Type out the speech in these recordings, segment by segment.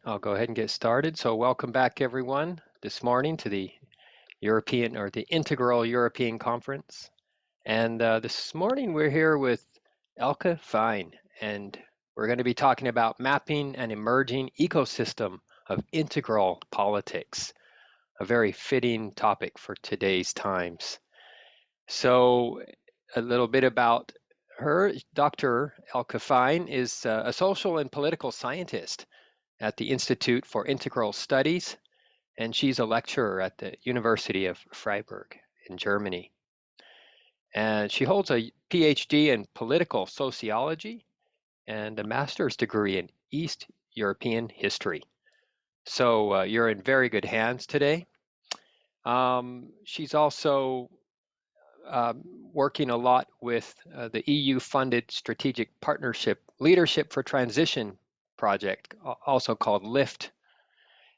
I'll go ahead and get started. So welcome back everyone this morning to the European or the Integral European Conference. And this morning we're here with Elke Fein, and we're going to be talking about mapping an emerging ecosystem of integral politics, a very fitting topic for today's times. So a little bit about her. Dr. Elke Fein is a social and political scientist at the Institute for Integral Studies, and she's a lecturer at the University of Freiburg in Germany. And she holds a PhD in political sociology and a master's degree in East European history. So you're in very good hands today. She's also working a lot with the EU-funded Strategic Partnership Leadership for Transition project, also called LIFT,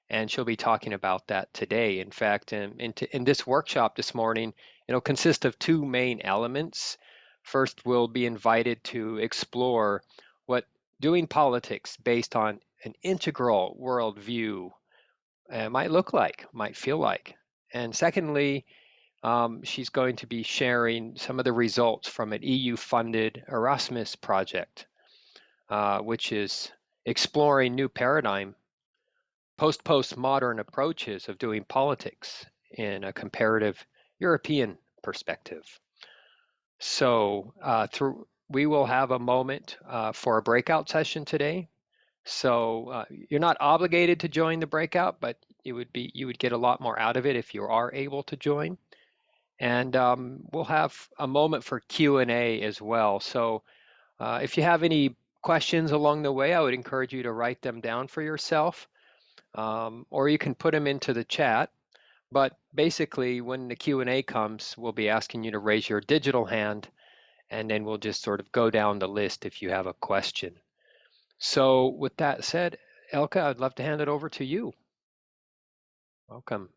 and she'll be talking about that today. In fact, in this workshop this morning, it'll consist of two main elements. First, we'll be invited to explore what doing politics based on an integral worldview might look like, might feel like. And secondly, she's going to be sharing some of the results from an EU-funded Erasmus project, which is exploring new paradigm postmodern approaches of doing politics in a comparative European perspective. So we will have a moment for a breakout session today. So you're not obligated to join the breakout, but you would get a lot more out of it if you are able to join. And we'll have a moment for Q&A as well. So if you have any questions along the way, I would encourage you to write them down for yourself. Or you can put them into the chat. But basically, when the Q&A comes, we'll be asking you to raise your digital hand, and then we'll just sort of go down the list if you have a question. So with that said, Elke, I'd love to hand it over to you. Welcome.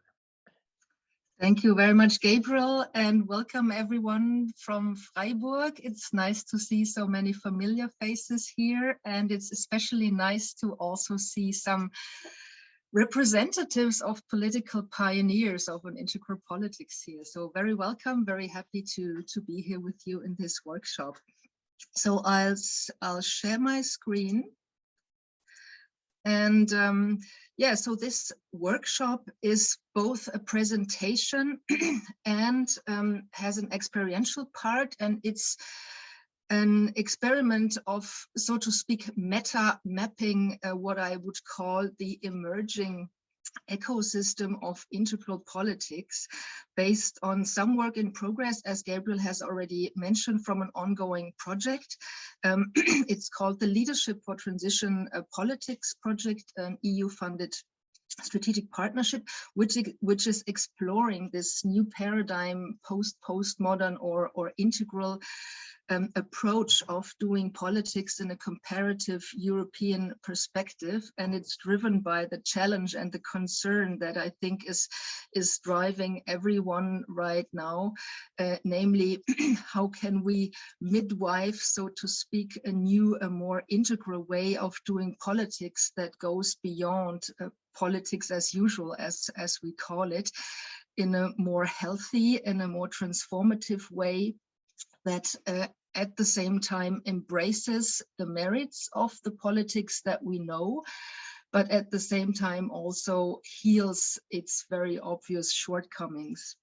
Thank you very much, Gabriel, and welcome everyone from Freiburg. It's nice to see so many familiar faces here, and it's especially nice to also see some representatives of political pioneers of an integral politics here. So very welcome, very happy to be here with you in this workshop. So I'll share my screen. And yeah, so this workshop is both a presentation and has an experiential part, and it's an experiment of, so to speak, meta mapping what I would call the emerging ecosystem of integral politics based on some work in progress, as Gabriel has already mentioned, from an ongoing project. It's called the Leadership for Transition Politics Project, an EU-funded strategic partnership, which is exploring this new paradigm, postmodern or integral approach of doing politics in a comparative European perspective. And it's driven by the challenge and the concern that I think is driving everyone right now, namely, how can we midwife, so to speak, a more integral way of doing politics that goes beyond politics as usual, as we call it, in a more healthy, in a more transformative way that at the same time embraces the merits of the politics that we know, but at the same time also heals its very obvious shortcomings.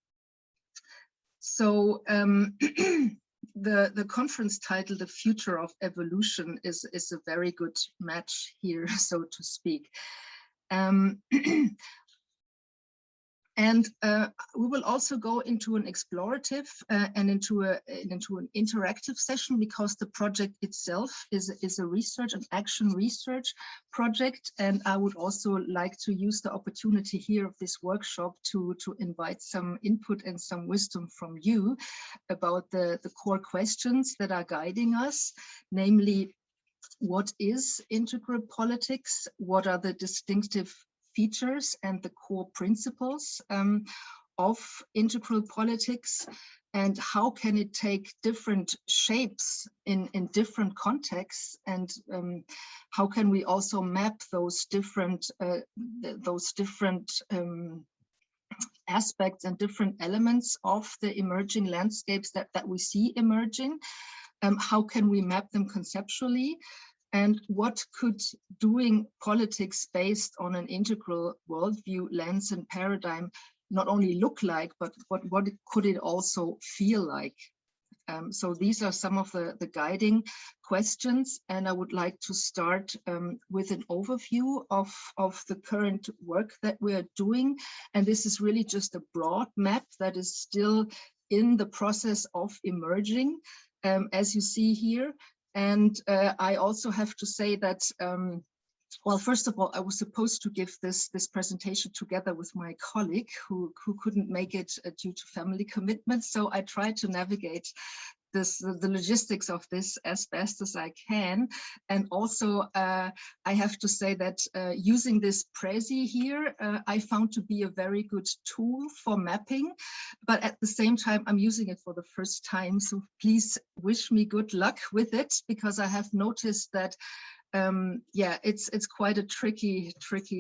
So the conference title, The Future of Evolution, is a very good match here, so to speak. And we will also go into an explorative and into an interactive session, because the project itself is a research and action research project. And I would also like to use the opportunity here of this workshop to invite some input and some wisdom from you about the core questions that are guiding us, namely, what is integral politics? What are the distinctive features and the core principles of integral politics? and how can it take different shapes in different contexts, and how can we also map those different aspects and different elements of the emerging landscapes that we see emerging. How can we map them conceptually? And what could doing politics based on an integral worldview, lens, and paradigm not only look like, but what could it also feel like? So these are some of the guiding questions, and I would like to start with an overview of the current work that we are doing. And this is really just a broad map that is still in the process of emerging, as you see here. And I also have to say that well, first of all, I was supposed to give this presentation together with my colleague who couldn't make it due to family commitments. So I tried to navigate the logistics of this as best as I can. And also, I have to say that using this Prezi here, I found to be a very good tool for mapping. But at the same time, I'm using it for the first time. So please wish me good luck with it, because I have noticed that yeah, it's quite a tricky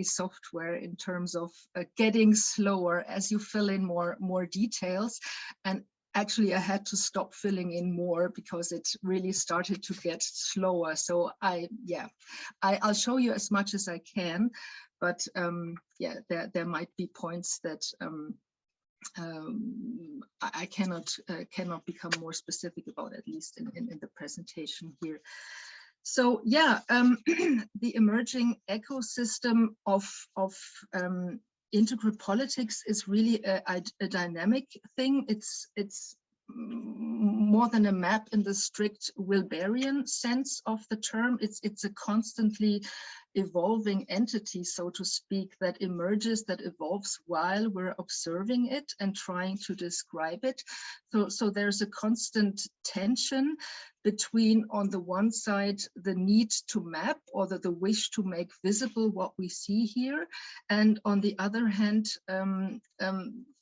software in terms of getting slower as you fill in more details. And actually, I had to stop filling in more because it really started to get slower. So I'll show you as much as I can, but yeah, there might be points that I cannot become more specific about, at least in the presentation here. So yeah, the emerging ecosystem of integral politics is really a dynamic thing. It's more than a map in the strict Wilberian sense of the term. It's a constantly evolving entity, so to speak, that emerges, that evolves while we're observing it and trying to describe it. So there's a constant tension between, on the one side, the need to map, or the wish to make visible what we see here, and on the other hand,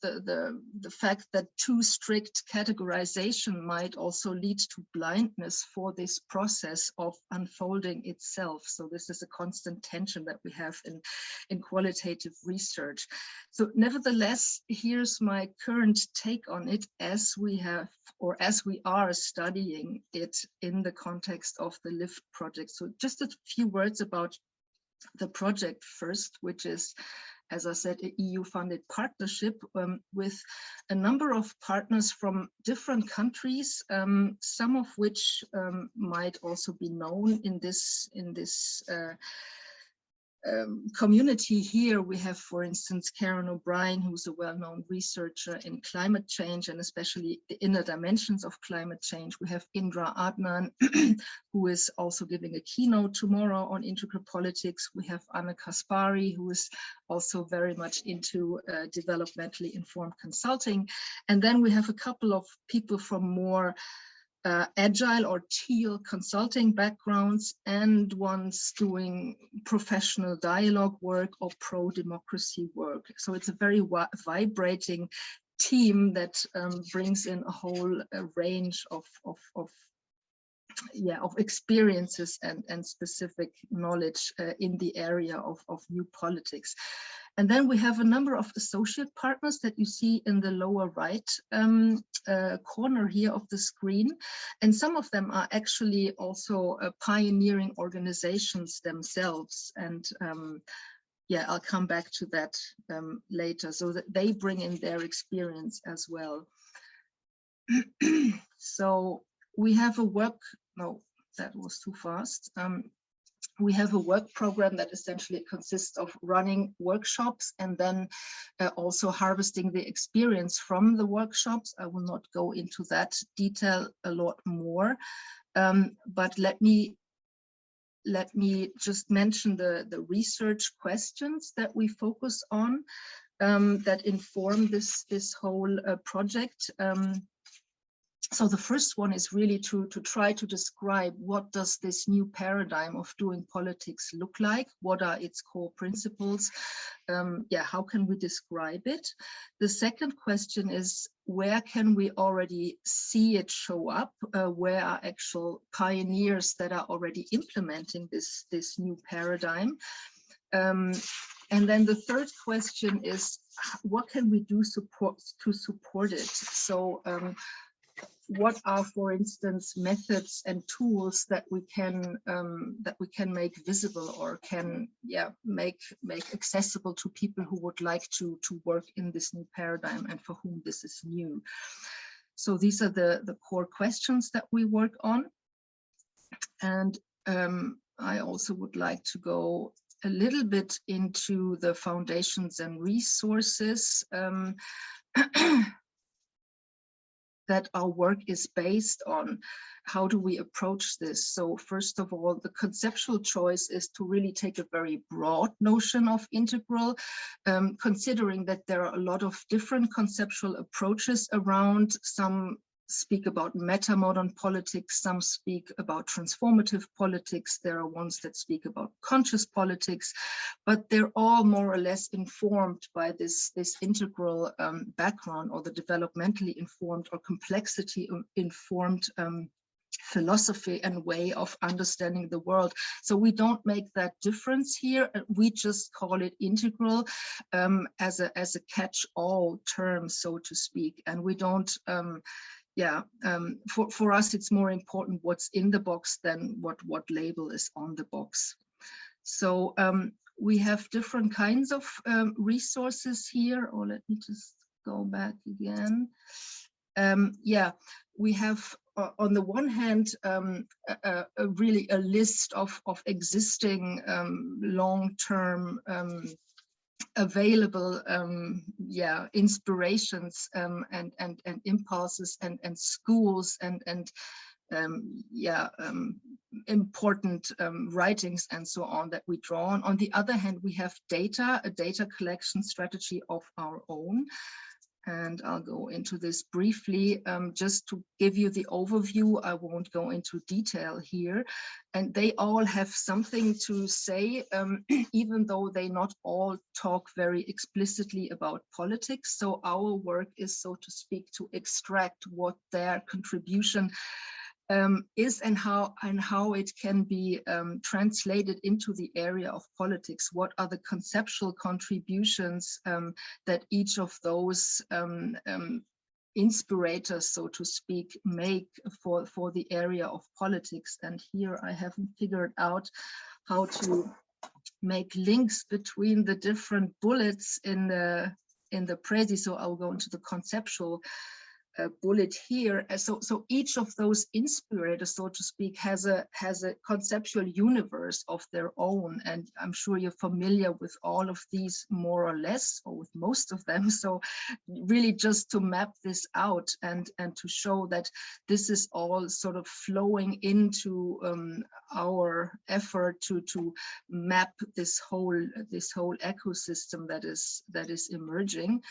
the fact that too strict categorization might also lead to blindness for this process of unfolding itself. So this is a constant tension that we have in qualitative research. So nevertheless, here's my current take on it as we have, or as we are studying it in the context of the LIFT project. So just a few words about the project first, which is, as I said, an EU-funded partnership with a number of partners from different countries, some of which might also be known in this community here. We have, for instance, Karen O'Brien, who's a well-known researcher in climate change and especially the inner dimensions of climate change. We have Indra Adnan, who is also giving a keynote tomorrow on integral politics. We have Anna Kaspari, who is also very much into developmentally informed consulting. And then we have a couple of people from more agile or teal consulting backgrounds, and ones doing professional dialogue work or pro-democracy work. So it's a very vibrating team that brings in a whole range of experiences and specific knowledge in the area of new politics. And then we have a number of associate partners that you see in the lower right corner here of the screen. And some of them are actually also pioneering organizations themselves. And yeah, I'll come back to that later, so that they bring in their experience as well. So we have a work, no, that was too fast. We have a work program that essentially consists of running workshops and then also harvesting the experience from the workshops. I will not go into that detail a lot more, but let me just mention the research questions that we focus on that inform this whole project. So the first one is really to try to describe, what does this new paradigm of doing politics look like? What are its core principles? Yeah, how can we describe it? The second question is, where can we already see it show up? Where are actual pioneers that are already implementing this new paradigm? And then the third question is, what can we do to support it? So what are, for instance, methods and tools that we can make visible or can make accessible to people who would like to work in this new paradigm and for whom this is new? So these are the core questions that we work on. And I also would like to go a little bit into the foundations and resources that our work is based on. How do we approach this? So first of all, the conceptual choice is to really take a very broad notion of integral, considering that there are a lot of different conceptual approaches around. Some speak about metamodern politics, some speak about transformative politics, there are ones that speak about conscious politics, but they're all more or less informed by this integral background, or the developmentally informed or complexity informed philosophy and way of understanding the world. So we don't make that difference here. We just call it integral as a catch-all term, so to speak, and we don't for us, it's more important what's in the box than what label is on the box. So we have different kinds of resources here, or let me just go back again. We have on the one hand really a list of existing long-term available inspirations and impulses and schools and important writings and so on that we draw on. On the other hand, we have a data collection strategy of our own. And I'll go into this briefly, just to give you the overview. I won't go into detail here. And they all have something to say, even though they not all talk very explicitly about politics. So our work is, so to speak, to extract what their contribution is and how it can be translated into the area of politics. What are the conceptual contributions that each of those inspirators, so to speak, make for the area of politics? And here I haven't figured out how to make links between the different bullets in the prezi, so I'll go into the conceptual bullet here. So each of those inspirators, so to speak, has a conceptual universe of their own, and I'm sure you're familiar with all of these more or less, or with most of them. So really just to map this out and to show that this is all sort of flowing into our effort to map this whole ecosystem that is emerging.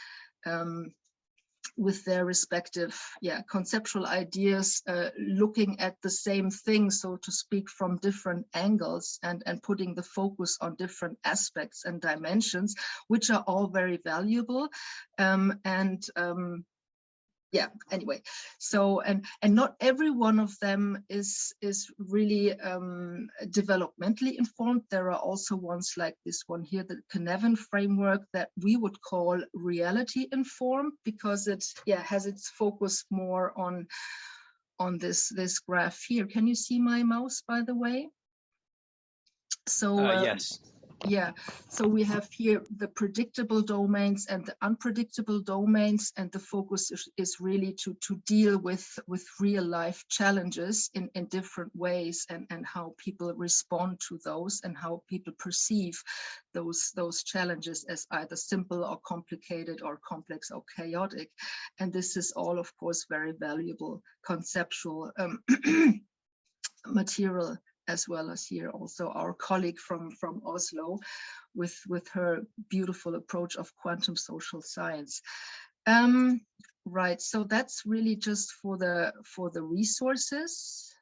With their respective conceptual ideas, looking at the same thing, so to speak, from different angles and putting the focus on different aspects and dimensions, which are all very valuable. Anyway, so and not every one of them is really developmentally informed. There are also ones like this one here, the Cynefin framework, that we would call reality informed, because it has its focus more on this graph here. Can you see my mouse, by the way? So yes. Yeah, so we have here the predictable domains and the unpredictable domains, and the focus is really to deal with real life challenges in different ways, and how people respond to those, and how people perceive those challenges as either simple or complicated or complex or chaotic. And this is all, of course, very valuable conceptual material, as well as here also our colleague from Oslo with her beautiful approach of quantum social science. Right, so that's really just for the resources.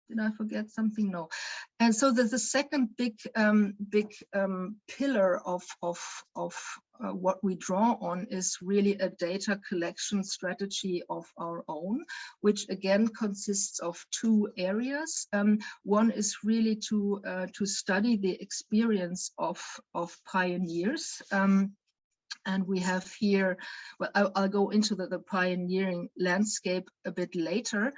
Did I forget something? No. And so the second big pillar of what we draw on is really a data collection strategy of our own, which again consists of two areas. One is really to study the experience of pioneers. And we have here, well, I'll go into the pioneering landscape a bit later.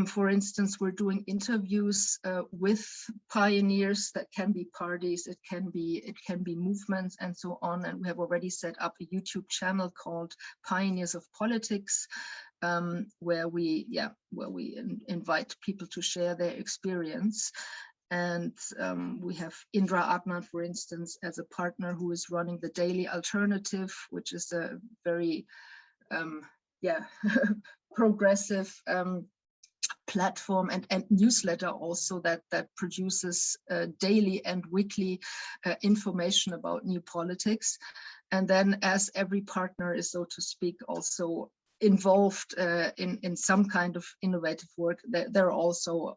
For instance, we're doing interviews with pioneers. That can be parties, it can be movements, and so on. And we have already set up a YouTube channel called Pioneers of Politics, where we invite people to share their experience. And we have Indra Adnan, for instance, as a partner who is running the Daily Alternative, which is a very progressive platform and newsletter also that produces daily and weekly information about new politics. And then, as every partner is, so to speak, also involved in some kind of innovative work, they're also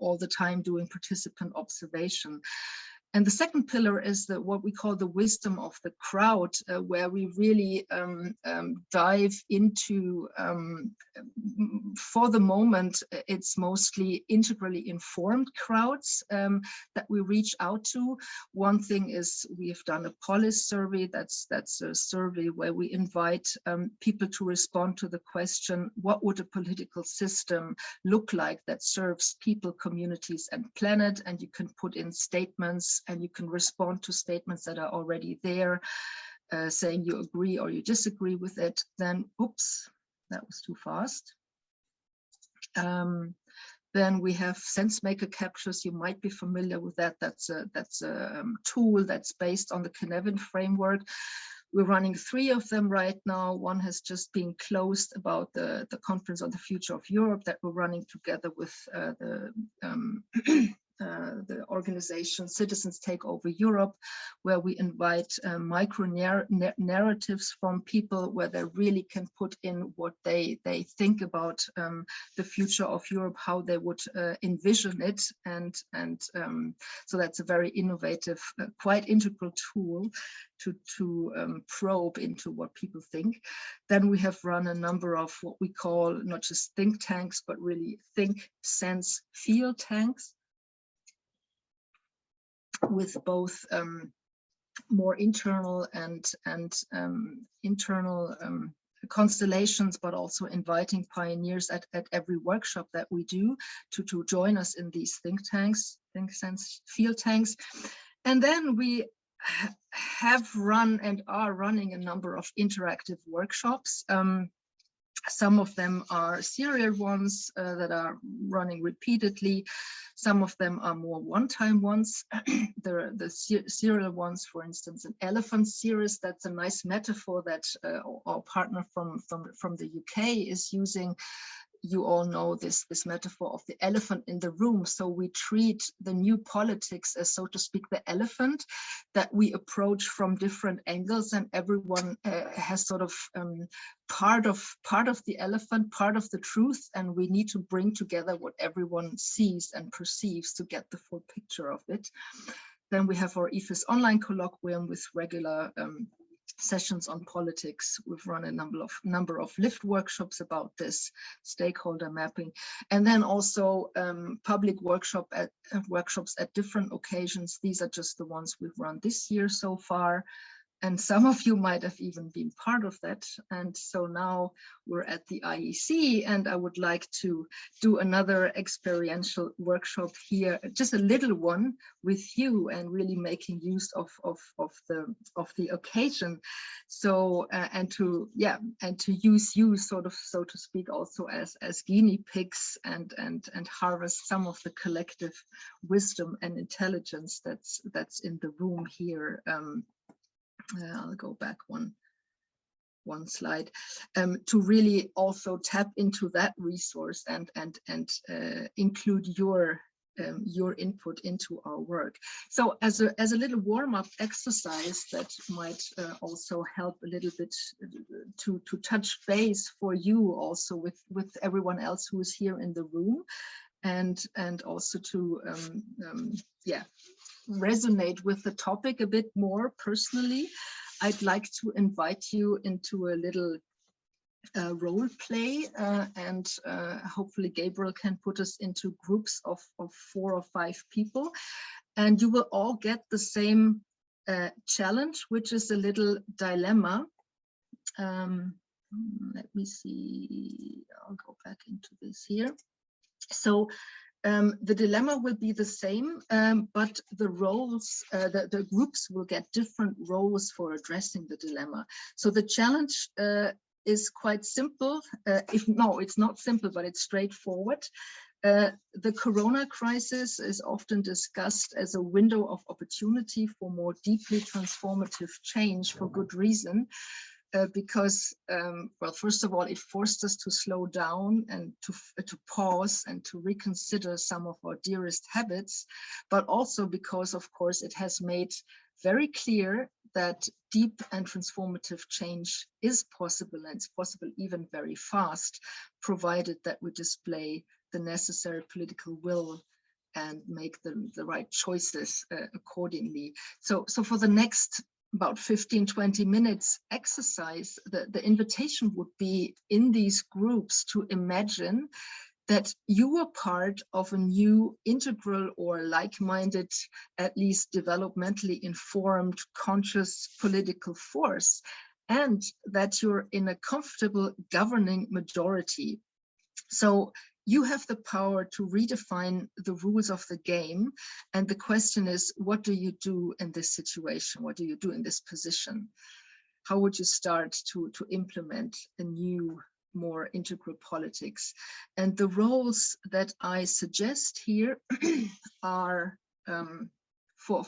all the time doing participant observation. And the second pillar is what we call the wisdom of the crowd, where we really dive into, for the moment, it's mostly integrally informed crowds that we reach out to. One thing is we have done a polis survey. That's a survey where we invite people to respond to the question, what would a political system look like that serves people, communities, and planet? And you can put in statements, and you can respond to statements that are already there, saying you agree or you disagree with it. Then, oops, that was too fast. Then we have SenseMaker captures. You might be familiar with that. That's a tool that's based on the Cynefin framework. We're running 3 of them right now. One has just been closed about the Conference on the Future of Europe that we're running together with the organization Citizens Take Over Europe, where we invite micro narratives from people where they really can put in what they think about the future of Europe, how they would envision it. And so that's a very innovative, quite integral tool to probe into what people think. Then we have run a number of what we call not just think tanks, but really think, sense, feel tanks, with both more internal and internal constellations, but also inviting pioneers at every workshop that we do to join us in these think tanks, think, sense, feel tanks. And then we have run and are running a number of interactive workshops. Some of them are serial ones that are running repeatedly. Some of them are more one-time ones. The serial ones, for instance, an elephant series. That's a nice metaphor that our partner from the UK is using. You all know this metaphor of the elephant in the room. So we treat the new politics as, so to speak, the elephant that we approach from different angles, and everyone has sort of part of the elephant, part of the truth, and we need to bring together what everyone sees and perceives to get the full picture of it. Then we have our EFIS online colloquium with regular sessions on politics. We've run a number of lift workshops about this, stakeholder mapping, and then also public workshops at different occasions. These are just the ones we've run this year so far. And some of you might have even been part of that. And so now we're at the IEC, and I would like to do another experiential workshop here, just a little one with you, and really making use of the occasion. So and to use you sort of, so to speak, also as guinea pigs and harvest some of the collective wisdom and intelligence that's in the room here. I'll go back one slide to really also tap into that resource and include your input into our work. So as a little warm-up exercise that might also help a little bit to touch base for you also with everyone else who is here in the room. and also to yeah, resonate with the topic a bit more personally, I'd like to invite you into a little role play, and hopefully Gabriel can put us into groups of 4 or 5 people, and you will all get the same challenge, which is a little dilemma. Let me see, I'll go back into this here. So the dilemma will be the same, but the roles, the groups will get different roles for addressing the dilemma. So the challenge is quite simple. No, it's not simple, but it's straightforward. The corona crisis is often discussed as a window of opportunity for more deeply transformative change, for good reason. Because, well, first of all, it forced us to slow down and to pause and to reconsider some of our dearest habits, but also because, of course, it has made very clear that deep and transformative change is possible, and it's possible even very fast, provided that we display the necessary political will and make the right choices accordingly. So for the next about 15-20 minutes exercise, the invitation would be in these groups to imagine that you are part of a new integral or like-minded, at least developmentally informed, conscious political force, and that you're in a comfortable governing majority. So you have the power to redefine the rules of the game. And the question is, what do you do in this situation? What do you do in this position? How would you start to implement a new, more integral politics? And the roles that I suggest here are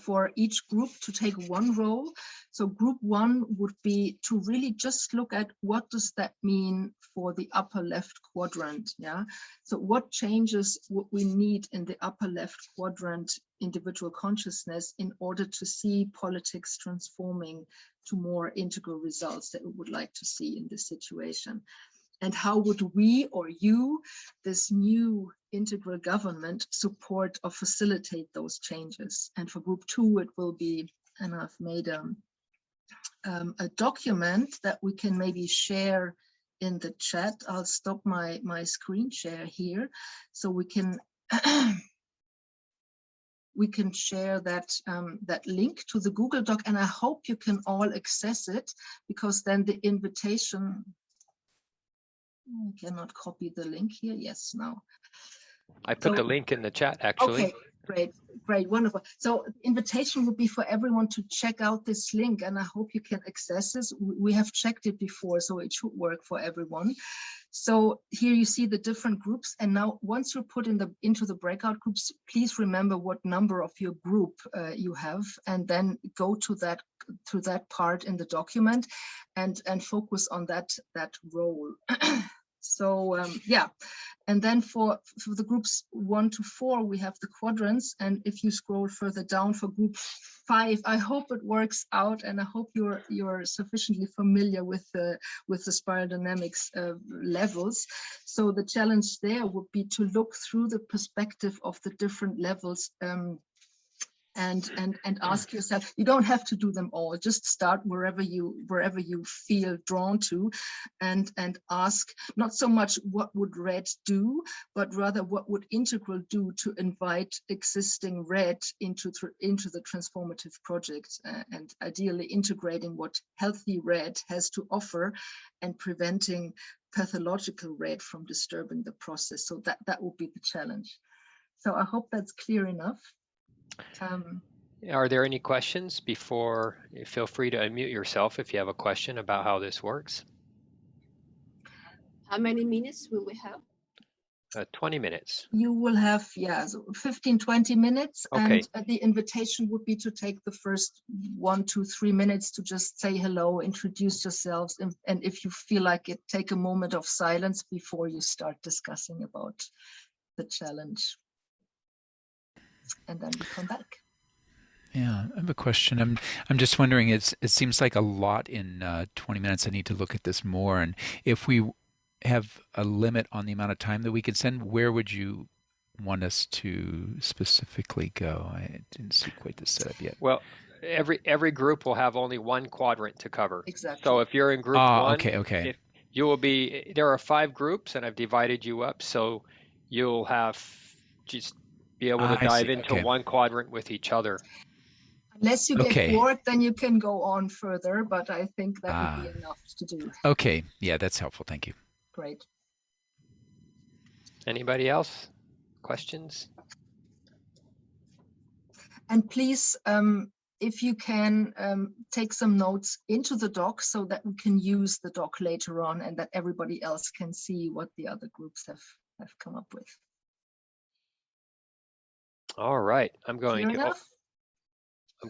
for each group to take one role. So group 1 would be to really just look at what does that mean for the upper left quadrant, yeah? So what changes would we need in the upper left quadrant individual consciousness in order to see politics transforming to more integral results that we would like to see in this situation? And how would we or you, this new integral government, support or facilitate those changes? And for group 2, it will be, and I've made a document that we can maybe share in the chat. I'll stop my screen share here, so we can we can share that that link to the Google Doc, and I hope you can all access it, because then the invitation. I cannot copy the link here. Yes, now. I put the link in the chat, actually. Okay, great, wonderful. So the invitation would be for everyone to check out this link, and I hope you can access this. We have checked it before, so it should work for everyone. So here you see the different groups, and now once you're put into the breakout groups, please remember what number of your group you have, and then go to that part in the document and focus on that role. So yeah, and then for the groups 1 to 4, we have the quadrants, and if you scroll further down for group 5, I hope it works out, and I hope you're sufficiently familiar with the spiral dynamics levels. So the challenge there would be to look through the perspective of the different levels. And ask yourself, you don't have to do them all, just start wherever you feel drawn to, and ask not so much what would red do, but rather what would integral do to invite existing red into the transformative project, and ideally integrating what healthy red has to offer and preventing pathological red from disturbing the process. So that would be the challenge. So I hope that's clear enough. Are there any questions before? Feel free to unmute yourself if you have a question about how this works. How many minutes will we have? 20 minutes. You will have, yeah, so 15-20 minutes. Okay. And the invitation would be to take the first 1, 2, 3 minutes to just say hello, introduce yourselves, and if you feel like it, take a moment of silence before you start discussing about the challenge. And then we come back. Yeah, I have a question. I'm just wondering, it seems like a lot in 20 minutes. I need to look at this more. And if we have a limit on the amount of time that we can send, where would you want us to specifically go? I didn't see quite the setup yet. Well, every group will have only one quadrant to cover. Exactly. So if you're in group one, okay. if you will be, there are 5 groups, and I've divided you up, so you'll have just be able to I dive see. into Okay. one quadrant with each other. Unless you get Okay. bored, then you can go on further, but I think that would be enough to do. Okay. Yeah, that's helpful. Thank you. Great. Anybody else? Questions? And please, if you can, take some notes into the doc so that we can use the doc later on and that everybody else can see what the other groups have come up with. All right, I'm going Clear enough?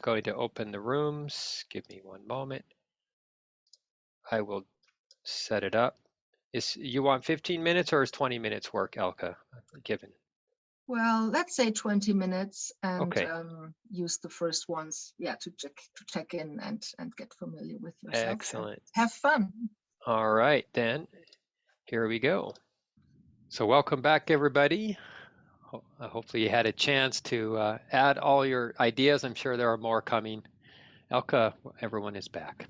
to open the rooms. Give me one moment. I will set it up. You want 15 minutes or is 20 minutes work, Elke, given? Well, let's say 20 minutes and Okay. Use the first ones, to check in and get familiar with yourself. Excellent. Have fun. All right, then here we go. So welcome back, everybody. Hopefully you had a chance to add all your ideas. I'm sure there are more coming. Elke, everyone is back.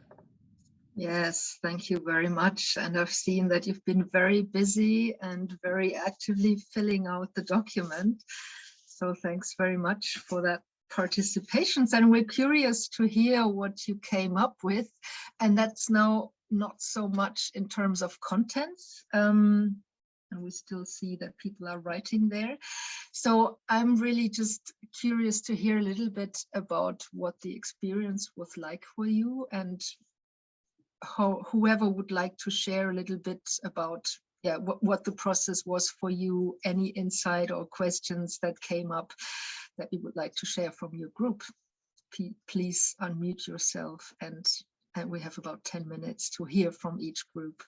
Yes, thank you very much. And I've seen that you've been very busy and very actively filling out the document. So thanks very much for that participation. And we're curious to hear what you came up with. And that's now not so much in terms of content. And we still see that people are writing there. So I'm really just curious to hear a little bit about what the experience was like for you, and whoever would like to share a little bit about what the process was for you, any insight or questions that came up that you would like to share from your group. Please unmute yourself, and we have about 10 minutes to hear from each group.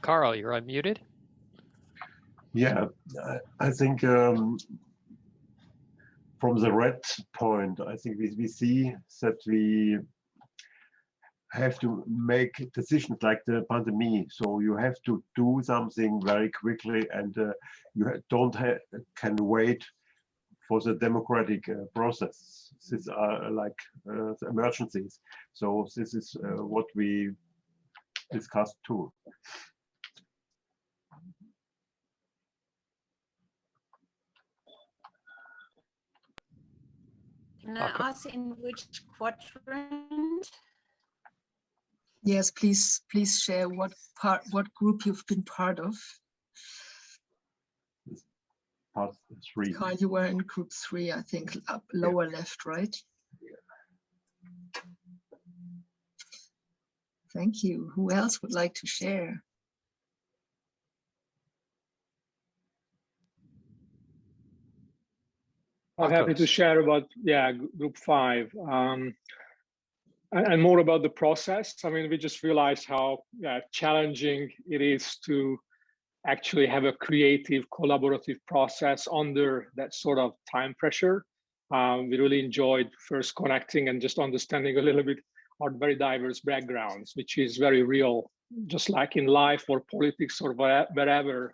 Carl, you're unmuted. Yeah, I think from the red point, I think we see that we have to make decisions like the pandemic. So you have to do something very quickly, and you can wait for the democratic process. These are like emergencies. So this is what we discussed too. Can I ask in which quadrant? Yes, please share what group you've been part of. Part 3. Carl, you were in group 3, I think, up lower left, right? Yeah. Thank you. Who else would like to share? I'm happy to share about group 5 and more about the process. I mean, we just realized how challenging it is to actually have a creative, collaborative process under that sort of time pressure. We really enjoyed first connecting and just understanding a little bit our very diverse backgrounds, which is very real, just like in life or politics or wherever.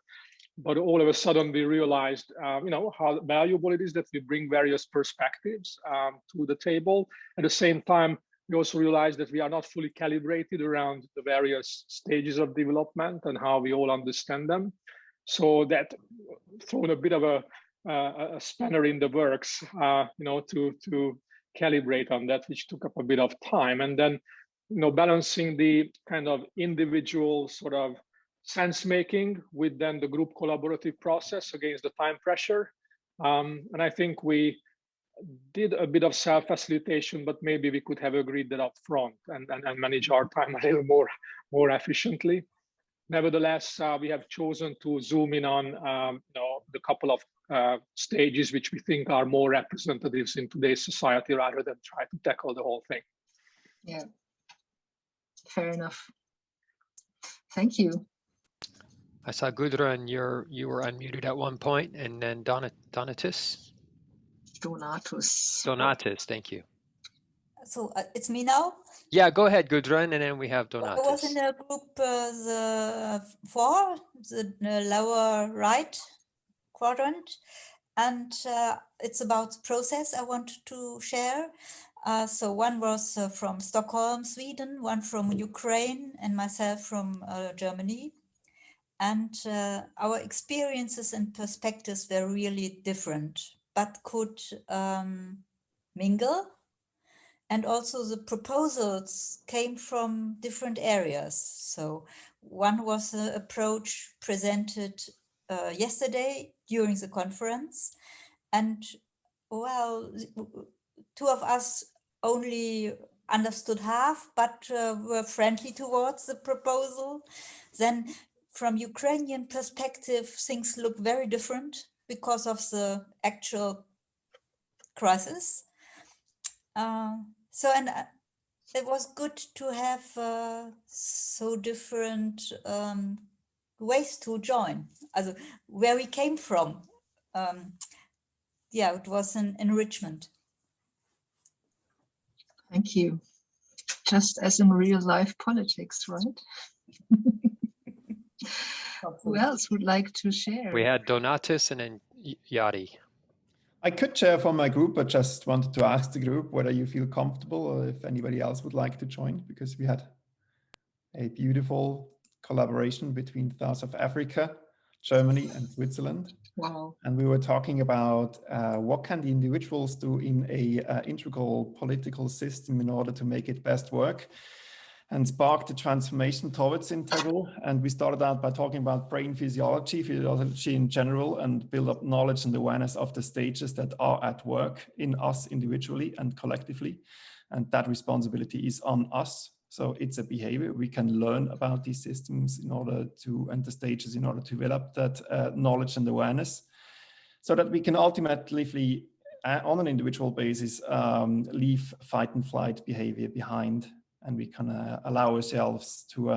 But all of a sudden we realized, how valuable it is that we bring various perspectives to the table. At the same time, we also realized that we are not fully calibrated around the various stages of development and how we all understand them. So that thrown a bit of a spanner in the works, to calibrate on that, which took up a bit of time. And then, balancing the kind of individual sort of sense making with then the group collaborative process against the time pressure. And I think we did a bit of self-facilitation, but maybe we could have agreed that up front and manage our time a little more efficiently. Nevertheless, we have chosen to zoom in on the couple of stages which we think are more representatives in today's society rather than try to tackle the whole thing. Yeah, fair enough. Thank you. I saw Gudrun, you were unmuted at one point, and then Donatus. Donatus. Donatus, thank you. So it's me now. Yeah, go ahead, Gudrun, and then we have I was in Donatus. the group the 4, the lower right quadrant, and it's about the process I wanted to share. So one was from Stockholm, Sweden, one from Ukraine, and myself from Germany. And our experiences and perspectives were really different, but could mingle. And also the proposals came from different areas. So one was the approach presented yesterday during the conference. And well, 2 of us only understood half, but were friendly towards the proposal. Then from Ukrainian perspective, things look very different because of the actual crisis. It was good to have so different ways to join, also where we came from. Yeah, it was an enrichment. Thank you. Just as in real life politics, right? Who else would like to share? We had Donatus and then Yadi. I could share from my group, but just wanted to ask the group whether you feel comfortable or if anybody else would like to join, because we had a beautiful collaboration between South of Africa, Germany, and Switzerland. Wow. And we were talking about what can the individuals do in a integral political system in order to make it best work and spark the transformation towards integral. And we started out by talking about brain physiology in general, and build up knowledge and awareness of the stages that are at work in us individually and collectively. And that responsibility is on us. So it's a behavior. We can learn about these systems in order to, and the stages in order to develop that knowledge and awareness, so that we can ultimately, on an individual basis, leave fight and flight behavior behind, and we can allow ourselves to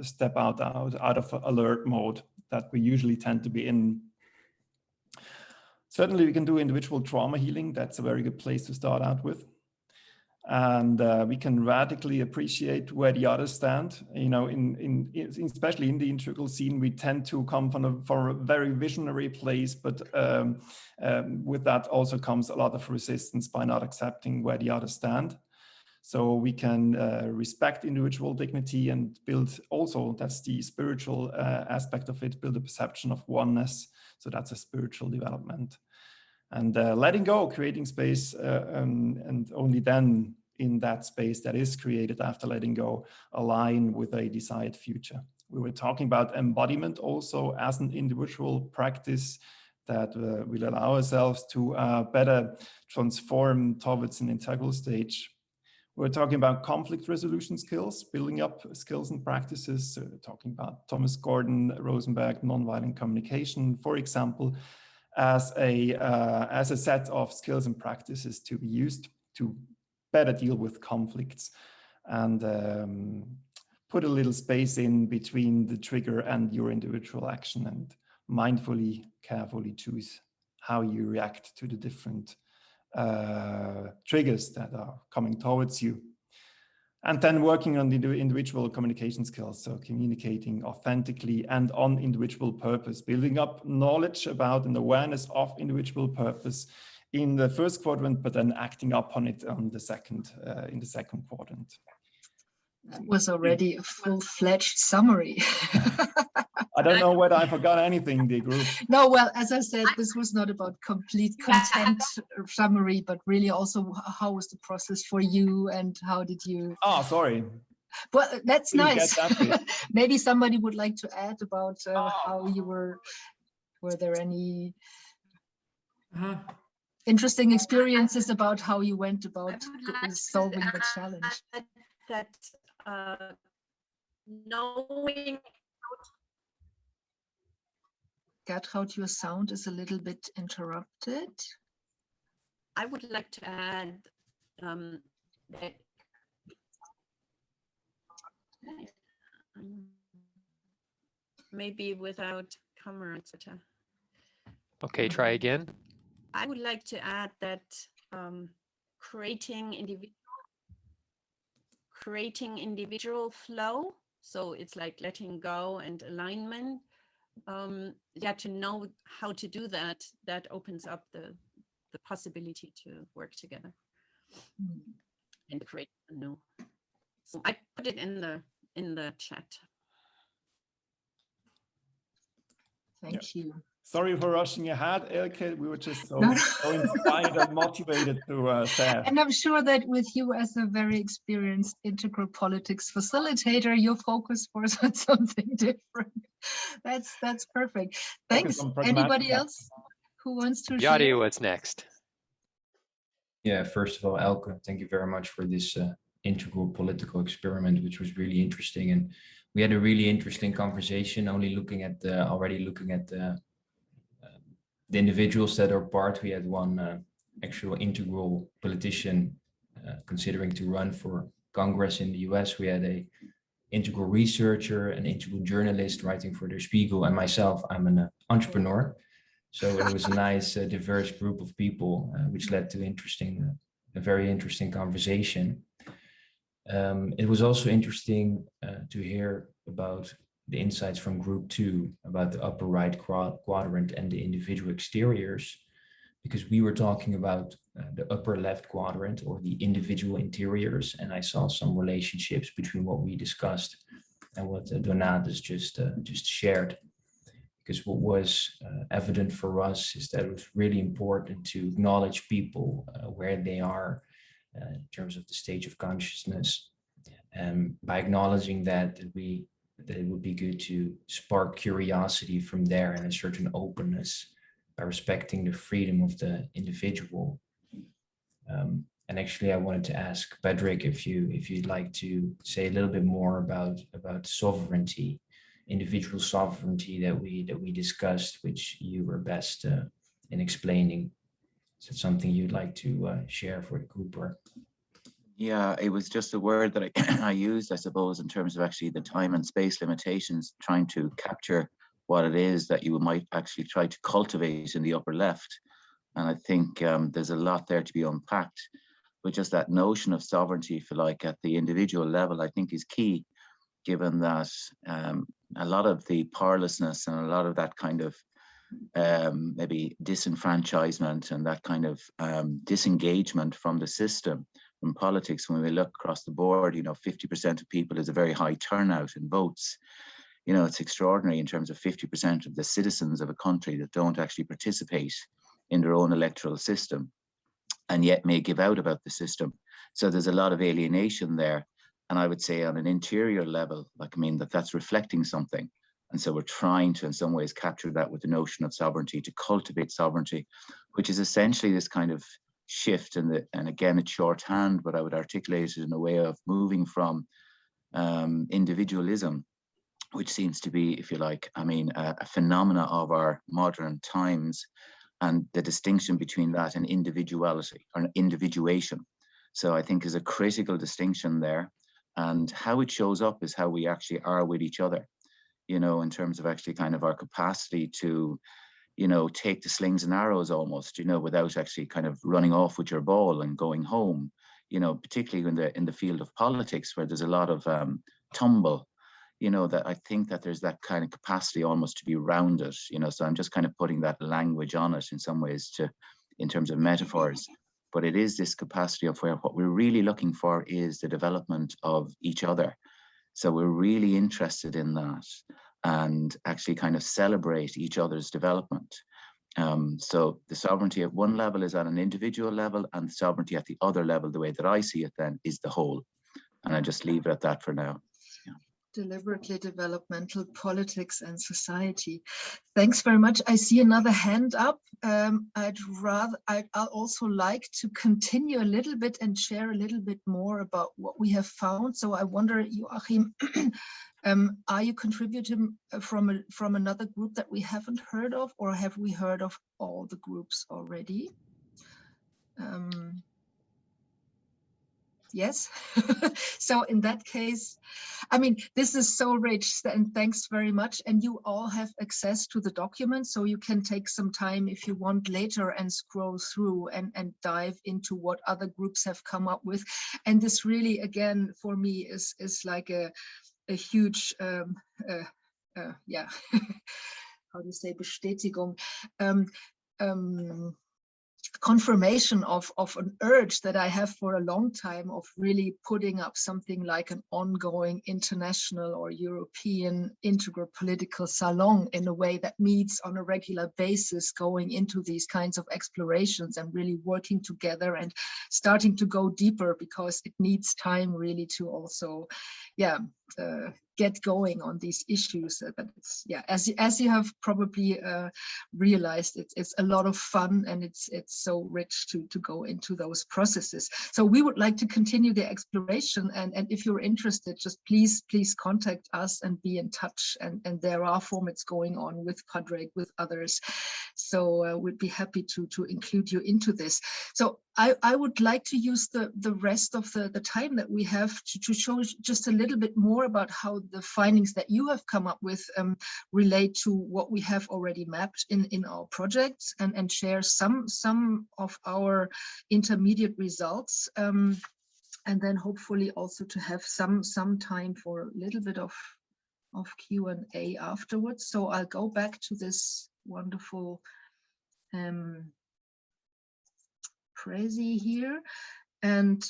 step out of alert mode that we usually tend to be in. Certainly we can do individual trauma healing. That's a very good place to start out with. And we can radically appreciate where the others stand. You know, especially in the integral scene, we tend to come from a very visionary place, but with that also comes a lot of resistance by not accepting where the others stand. So we can respect individual dignity and build also, that's the spiritual aspect of it, build a perception of oneness. So that's a spiritual development. And letting go, creating space, and only then in that space that is created after letting go, align with a desired future. We were talking about embodiment also as an individual practice that will allow ourselves to better transform towards an integral stage. We're talking about conflict resolution skills, building up skills and practices, talking about Thomas Gordon, Rosenberg, nonviolent communication, for example, as a set of skills and practices to be used to better deal with conflicts and put a little space in between the trigger and your individual action, and mindfully, carefully choose how you react to the different triggers that are coming towards you. And then working on the individual communication skills, so communicating authentically and on individual purpose, building up knowledge about and awareness of individual purpose in the first quadrant, but then acting upon it on the second, in the second quadrant. That was already a full-fledged summary. I don't know whether I forgot anything, the group. No, well, as I said, this was not about complete content summary, but really also how was the process for you and how did you... Oh, sorry. Well, that's nice. That Maybe somebody would like to add about how you were there any interesting experiences about how you went about solving the challenge? That knowing Gertraud, your sound is a little bit interrupted. I would like to add that maybe without camera, etc. Okay, try again. I would like to add that creating individual creating individual flow. So it's like letting go and alignment. Yeah, to know how to do that, that opens up the possibility to work together and create a new. So I put it in the chat. Thank you. Sorry for rushing ahead, Elke. We were just so, No, no. so inspired and motivated to share. And I'm sure that with you as a very experienced integral politics facilitator, your focus was on something different. That's perfect. Thanks. Anybody else who wants to share? Yadi, what's next? Yeah, first of all, Elke, thank you very much for this integral political experiment, which was really interesting. And we had a really interesting conversation, already looking at the individuals that are part. We had one actual integral politician considering to run for Congress in the US. We had a integral researcher, an integral journalist writing for Der Spiegel, and myself, I'm an entrepreneur. So it was a nice diverse group of people, which led to a very interesting conversation. It was also interesting to hear about the insights from group 2 about the upper right quadrant and the individual exteriors, because we were talking about the upper left quadrant or the individual interiors, and I saw some relationships between what we discussed and what Donatus just shared. Because what was evident for us is that it was really important to acknowledge people where they are in terms of the stage of consciousness. And by acknowledging that, it would be good to spark curiosity from there and a certain openness by respecting the freedom of the individual. And actually, I wanted to ask Patrick if you'd like to say a little bit more about sovereignty, individual sovereignty that we discussed, which you were best in explaining. Is it something you'd like to share for the group? Or? Yeah, it was just a word that I used, I suppose, in terms of actually the time and space limitations, trying to capture what it is that you might actually try to cultivate in the upper left. And I think there's a lot there to be unpacked. But just that notion of sovereignty, if you like, at the individual level, I think is key, given that a lot of the powerlessness and a lot of that kind of maybe disenfranchisement and that kind of disengagement from the system, from politics, when we look across the board, 50% of people is a very high turnout in votes. It's extraordinary in terms of 50% of the citizens of a country that don't actually participate in their own electoral system and yet may give out about the system. So there's a lot of alienation there. And I would say on an interior level, that's reflecting something. And so we're trying to, in some ways, capture that with the notion of sovereignty, to cultivate sovereignty, which is essentially this kind of shift. And again, it's shorthand, but I would articulate it in a way of moving from individualism, which seems to be, if you like, a phenomena of our modern times, and the distinction between that and individuality or individuation. So I think is a critical distinction there. And how it shows up is how we actually are with each other, in terms of actually kind of our capacity to, take the slings and arrows almost, without actually kind of running off with your ball and going home, particularly in the field of politics, where there's a lot of tumble, that I think that there's that kind of capacity almost to be rounded, so I'm just kind of putting that language on it in some ways in terms of metaphors. But it is this capacity of where what we're really looking for is the development of each other. So we're really interested in that and actually kind of celebrate each other's development. So the sovereignty at one level is at an individual level, and the sovereignty at the other level, the way that I see it then, is the whole. And I just leave it at that for now. Deliberately developmental politics and society. Thanks very much. I see another hand up. I'd also like to continue a little bit and share a little bit more about what we have found. So I wonder, Joachim, are you contributing from another group that we haven't heard of, or have we heard of all the groups already? Yes. So in that case, I mean, this is so rich, and thanks very much. And you all have access to the document, so you can take some time if you want later and scroll through and dive into what other groups have come up with. And this really, again, for me is like a huge, yeah, how to say, Bestätigung. Confirmation of an urge that I have for a long time of really putting up something like an ongoing international or European integral political salon in a way that meets on a regular basis, going into these kinds of explorations and really working together and starting to go deeper, because it needs time really to also, yeah, get going on these issues. But it's, yeah, as you have probably realized, it's a lot of fun, and it's so rich to go into those processes. So we would like to continue the exploration, and if you're interested, just please contact us and be in touch. And there are formats going on with Padraig, with others, so we'd be happy to include you into this. So I would like to use the rest of the time that we have to show just a little bit more about how the findings that you have come up with relate to what we have already mapped in our projects, and share some of our intermediate results, and then hopefully also to have some time for a little bit of Q&A afterwards. So I'll go back to this wonderful Prezi here, and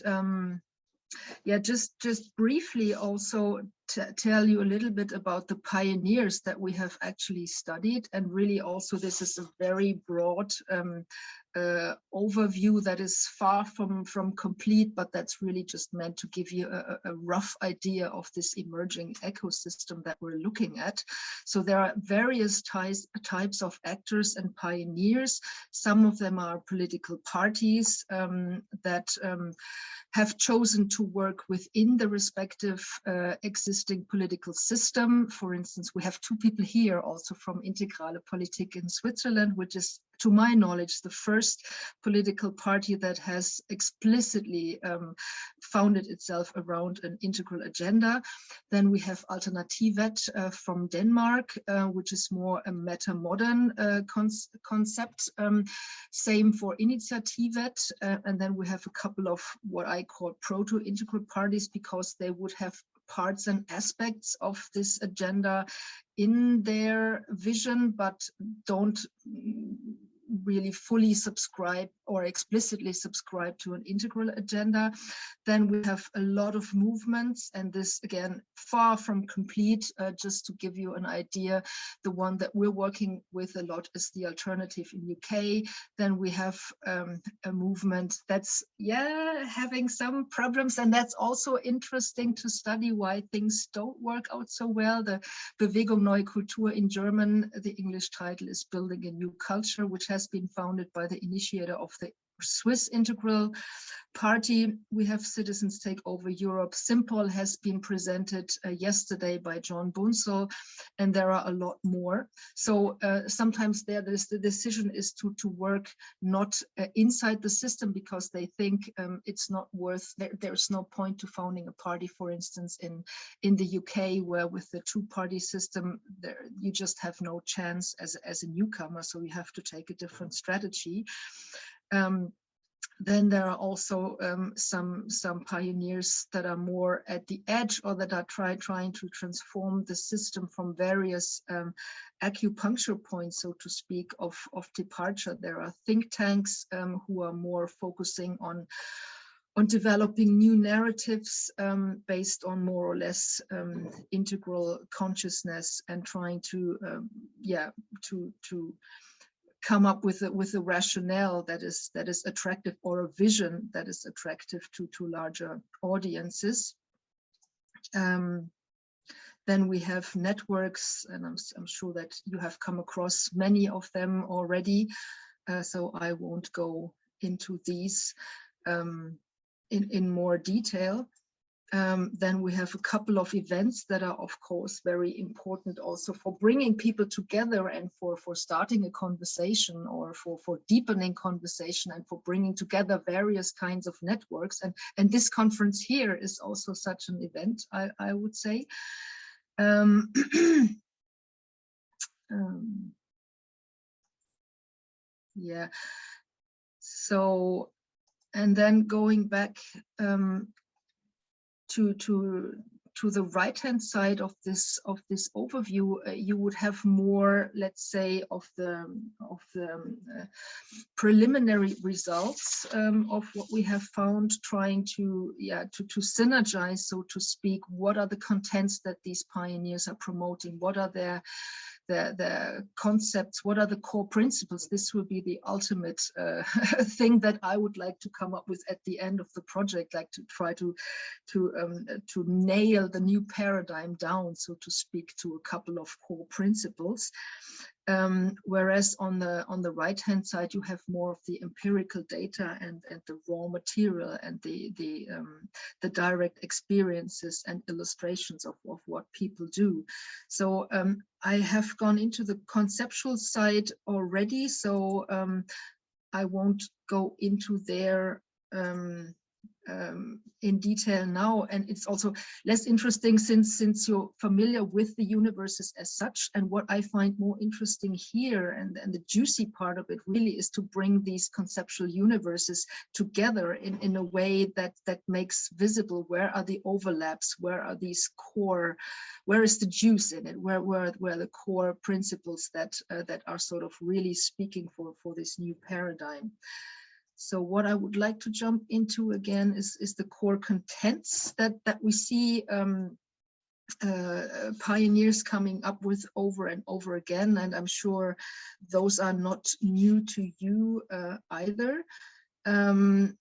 yeah, just briefly also tell you a little bit about the pioneers that we have actually studied. And really also this is a very broad overview that is far from complete, but that's really just meant to give you a rough idea of this emerging ecosystem that we're looking at. So there are various types of actors and pioneers. Some of them are political parties that have chosen to work within the respective existing political system. For instance, we have two people here also from Integrale Politik in Switzerland, which is, to my knowledge, the first political party that has explicitly founded itself around an integral agenda. Then we have Alternativet from Denmark, which is more a metamodern concept. Same for Initiativet. And then we have a couple of what I call proto-integral parties, because they would have parts and aspects of this agenda in their vision, but don't really fully subscribe or explicitly subscribe to an integral agenda. Then we have a lot of movements, and this again far from complete. Just to give you an idea, the one that we're working with a lot is the Alternative in UK. Then we have a movement that's having some problems, and that's also interesting to study why things don't work out so well. The Bewegung Neue Kultur in German, the English title is Building a New Culture, which has been founded by the initiator of the Swiss Integral Party. We have Citizens Take Over Europe. Simpol has been presented yesterday by John Bunsel, and there are a lot more. So sometimes the decision is to work not inside the system, because they think it's not worth, there's no point to founding a party, for instance, in the UK, where with the two-party system, you just have no chance as a newcomer, so you have to take a different strategy. Then there are also some pioneers that are more at the edge, or that are trying to transform the system from various acupuncture points, so to speak, of departure. There are think tanks who are more focusing on developing new narratives based on more or less integral consciousness, and trying to come up with a rationale that is attractive, or a vision that is attractive to larger audiences. Then we have networks, and I'm sure that you have come across many of them already, so I won't go into these in more detail. then we have a couple of events that are, of course, very important also for bringing people together and for starting a conversation or for deepening conversation and for bringing together various kinds of networks. And this conference here is also such an event, I would say. Yeah. So, and then going back to the right-hand side of this overview, you would have more, let's say, of the preliminary results of what we have found, trying to synergize, so to speak. What are the contents that these pioneers are promoting? What are their concepts? What are the core principles? This will be the ultimate thing that I would like to come up with at the end of the project, like to try to nail the new paradigm down, so to speak, to a couple of core principles. Whereas on the right hand side, you have more of the empirical data and the raw material and the direct experiences and illustrations of what people do. So I have gone into the conceptual side already, so I won't go into there in detail now, and it's also less interesting since you're familiar with the universes as such. And what I find more interesting here, and the juicy part of it really, is to bring these conceptual universes together in a way that makes visible where are the overlaps, where are these core, where is the juice in it, where are the core principles that are sort of really speaking for this new paradigm. So what I would like to jump into again is the core contents that we see pioneers coming up with over and over again, and I'm sure those are not new to you either. And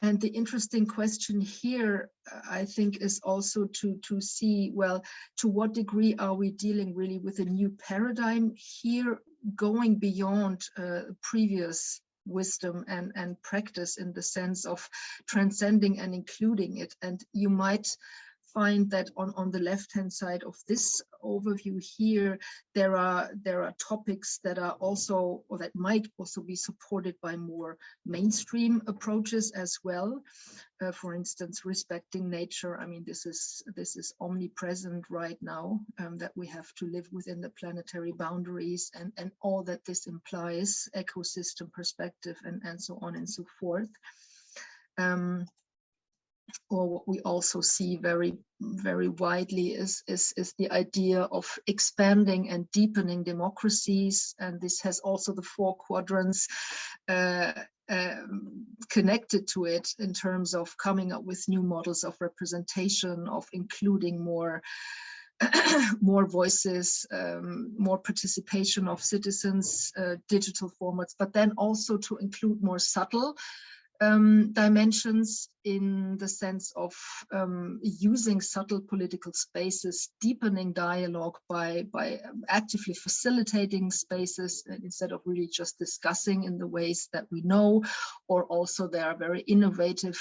the interesting question here, I think, is also to see, well, to what degree are we dealing really with a new paradigm here, going beyond previous wisdom and practice, in the sense of transcending and including it. And you might find that on the left-hand side of this overview here, there are topics that are also, or that might also be supported by more mainstream approaches as well. For instance, respecting nature. I mean, this is omnipresent right now, that we have to live within the planetary boundaries and all that this implies, ecosystem perspective and so on and so forth. Or what we also see very, very widely is the idea of expanding and deepening democracies. And this has also the 4 quadrants connected to it, in terms of coming up with new models of representation, of including more more voices, more participation of citizens, digital formats, but then also to include more subtle dimensions, in the sense of using subtle political spaces, deepening dialogue by actively facilitating spaces instead of really just discussing in the ways that we know. Or also there are very innovative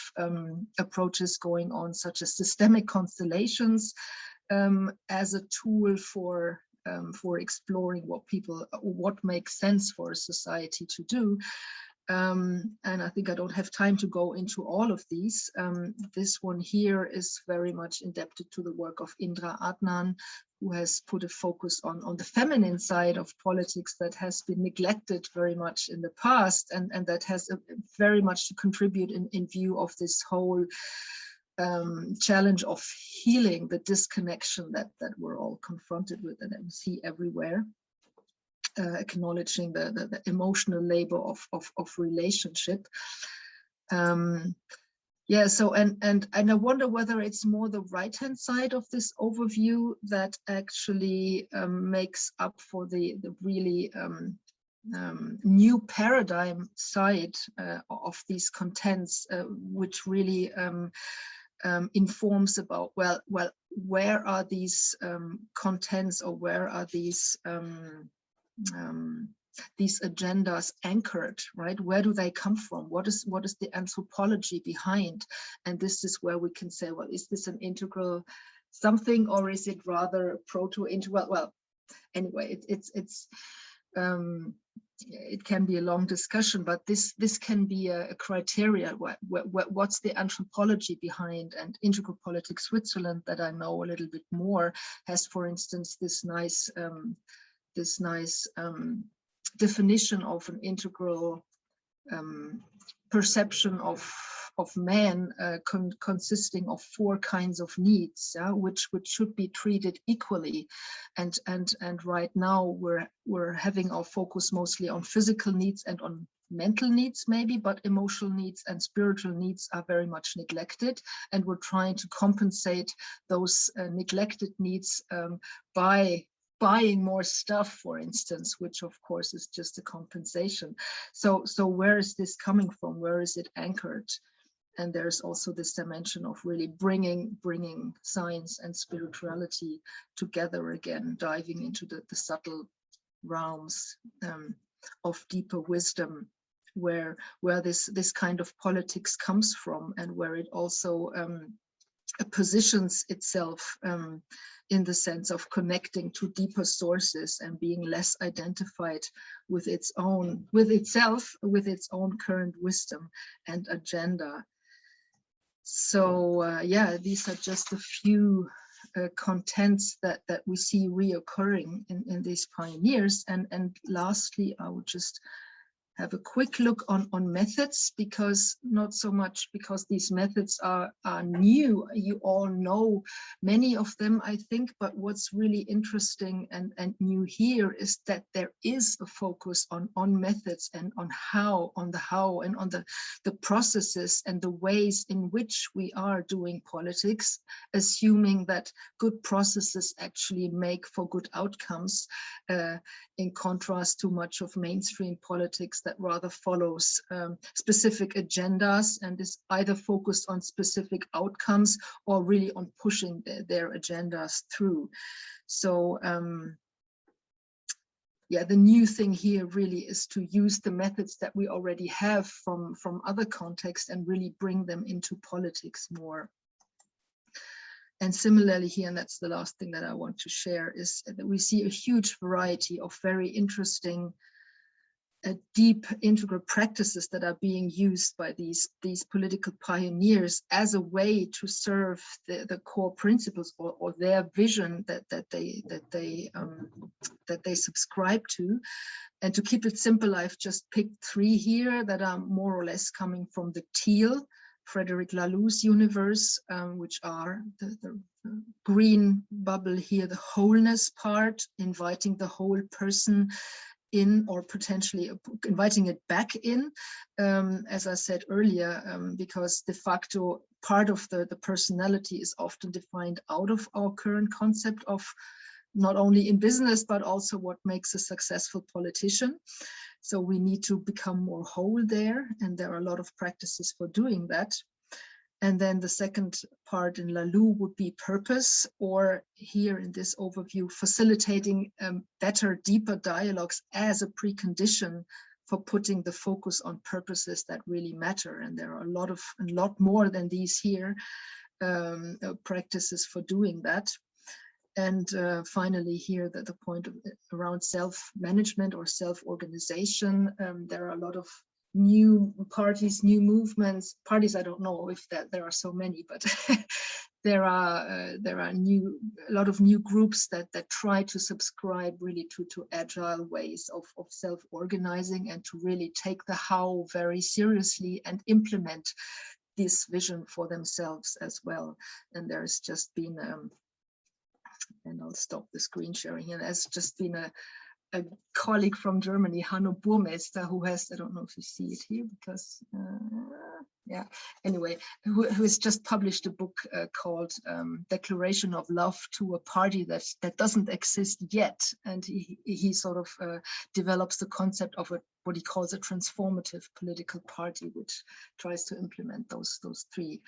approaches going on, such as systemic constellations as a tool for exploring what makes sense for a society to do. And I think I don't have time to go into all of these. This one here is very much indebted to the work of Indra Adnan, who has put a focus on the feminine side of politics that has been neglected very much in the past, and that has very much to contribute in view of this whole challenge of healing the disconnection that we're all confronted with and that we see everywhere. Acknowledging the emotional labor of relationship. Yeah, so and I wonder whether it's more the right-hand side of this overview that actually makes up for the really new paradigm side of these contents, which really informs about, well, where are these contents, or where are these agendas anchored, right? Where do they come from? What is the anthropology behind? And this is where we can say, well, is this an integral something, or is it rather proto-integral? Well, anyway, it can be a long discussion, but this can be a criteria. What's the anthropology behind? And Integral Politics Switzerland, that I know a little bit more, has, for instance, this nice definition of an integral perception of man, consisting of 4 kinds of needs, which should be treated equally. And right now we're having our focus mostly on physical needs and on mental needs maybe, but emotional needs and spiritual needs are very much neglected, and we're trying to compensate those neglected needs by buying more stuff, for instance, which of course is just a compensation. So where is this coming from? Where is it anchored? And there's also this dimension of really bringing science and spirituality together again, diving into the subtle realms of deeper wisdom, where this kind of politics comes from, and where it also positions itself in the sense of connecting to deeper sources and being less identified with its own current wisdom and agenda. So yeah, these are just a few contents that we see reoccurring in these pioneers. And lastly, I would just have a quick look on methods, because not so much because these methods are new. You all know many of them, I think, but what's really interesting and new here is that there is a focus on methods and on the how and on the processes and the ways in which we are doing politics, assuming that good processes actually make for good outcomes, in contrast to much of mainstream politics that rather follows specific agendas and is either focused on specific outcomes or really on pushing their agendas through. So yeah, the new thing here really is to use the methods that we already have from other contexts and really bring them into politics more. And similarly here, and that's the last thing that I want to share, is that we see a huge variety of very interesting deep integral practices that are being used by these political pioneers as a way to serve the core principles or their vision that they subscribe to. And to keep it simple, I've just picked 3 here that are more or less coming from the Teal, Frederic Laloux's universe, which are the green bubble here, the wholeness part, inviting the whole person in, or potentially inviting it back in, as I said earlier, because de facto part of the personality is often defined out of our current concept of not only in business, but also what makes a successful politician. So we need to become more whole there, and there are a lot of practices for doing that. And then the second part in Laloux would be purpose, or here in this overview, facilitating better, deeper dialogues as a precondition for putting the focus on purposes that really matter. And there are a lot more than these here, practices for doing that. And finally here, the point around self-management or self-organization, there are a lot of new parties, new movements. Parties, I don't know if there are so many, but there are a lot of new groups that try to subscribe really to agile ways of self-organizing and to really take the how very seriously and implement this vision for themselves as well. And there's just been and I'll stop the screen sharing here. There's just been a colleague from Germany, Hanno Burmester, who has, I don't know if you see it here because, yeah, anyway, who has just published a book called Declaration of Love to a Party that doesn't exist yet. And he sort of develops the concept of what he calls a transformative political party, which tries to implement those 3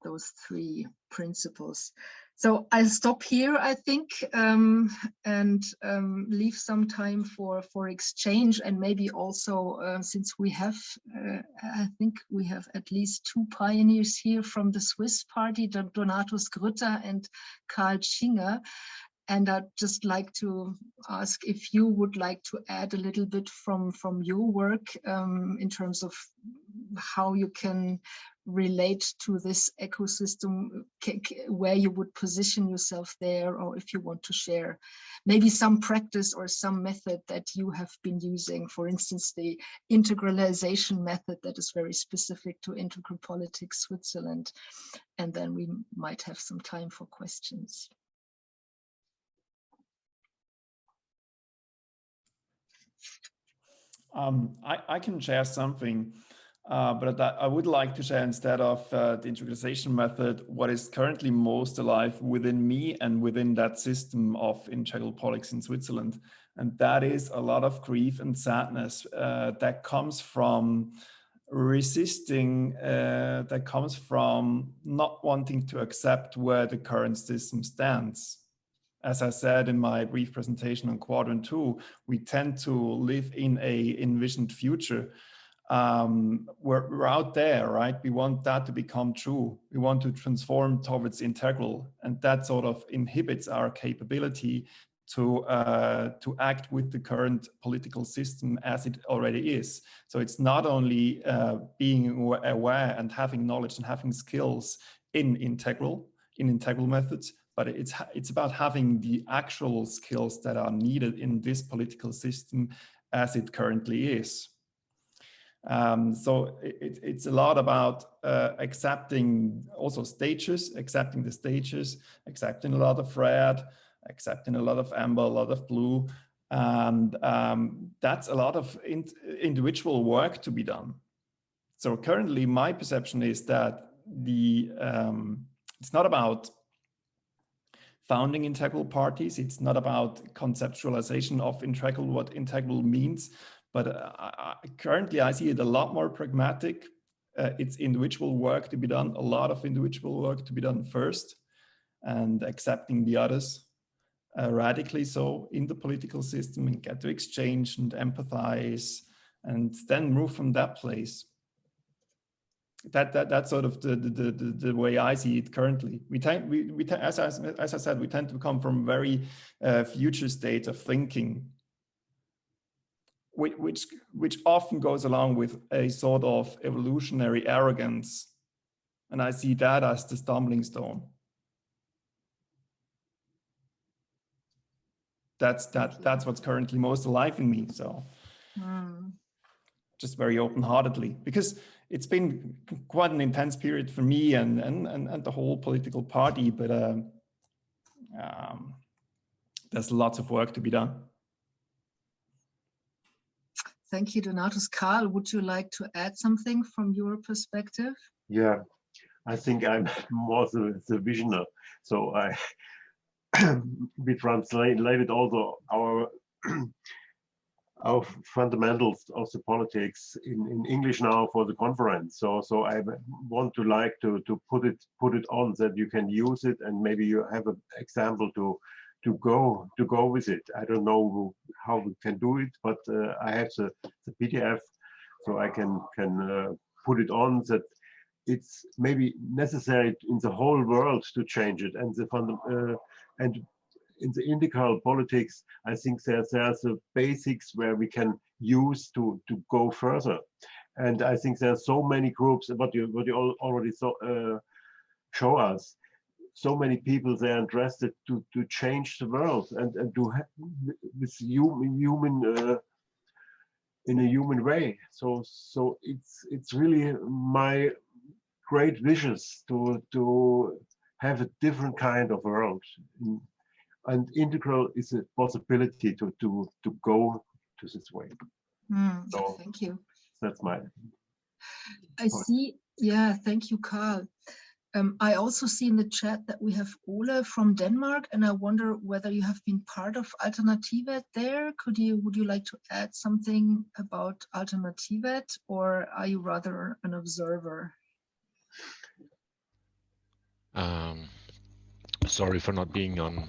those three principles. So I'll stop here, I think, and leave some time for exchange, and maybe also, since we have, I think we have at least two pioneers here from the Swiss party, Donatus Grütter and Karl Schinger. And I'd just like to ask if you would like to add a little bit from your work in terms of how you can relate to this ecosystem, where you would position yourself there, or if you want to share maybe some practice or some method that you have been using, for instance, the integralization method that is very specific to Integral Politics Switzerland. And then we might have some time for questions. I can share something, but I would like to share, instead of the integralization method, what is currently most alive within me and within that system of integral politics in Switzerland. And that is a lot of grief and sadness that comes from resisting, that comes from not wanting to accept where the current system stands. As I said in my brief presentation on quadrant 2, we tend to live in a envisioned future. We're out there, right? We want that to become true. We want to transform towards integral, and that sort of inhibits our capability to act with the current political system as it already is. So it's not only being aware and having knowledge and having skills in integral methods, but it's about having the actual skills that are needed in this political system as it currently is. So it's a lot about accepting also stages, accepting the stages, accepting a lot of red, accepting a lot of amber, a lot of blue. And that's a lot of individual work to be done. So currently my perception is that it's not about founding integral parties. It's not about conceptualization of integral, what integral means, but currently I see it a lot more pragmatic. It's individual work to be done, a lot of individual work to be done first, and accepting the others radically so in the political system, and get to exchange and empathize, and then move from that place. That's sort of the way I see it currently. As I said, we tend to come from very future state of thinking, which often goes along with a sort of evolutionary arrogance, and I see that as the stumbling stone. That's what's currently most alive in me. So just very open-heartedly, because it's been quite an intense period for me and the whole political party, but there's lots of work to be done. Thank you, Donatus. Karl, would you like to add something from your perspective? Yeah, I think I'm more the visioner. So we translated also our fundamentals of the politics in English now for the conference. So I want to put it on that you can use it, and maybe you have an example to go with it. I don't know how we can do it, but I have the PDF, so I can put it on that it's maybe necessary in the whole world to change it, and and in the integral politics, I think there's the basics where we can use to go further. And I think there are so many groups, what you already show us, so many people they are interested to change the world and to have this human in a human way. So it's really my great wishes to have a different kind of world. And integral is a possibility to go to this way. So thank you. That's my. I see. Yeah, thank you, Karl. I also see in the chat that we have Ole from Denmark, and I wonder whether you have been part of Alternativet there. Would you like to add something about Alternativet, or are you rather an observer? Sorry for not being on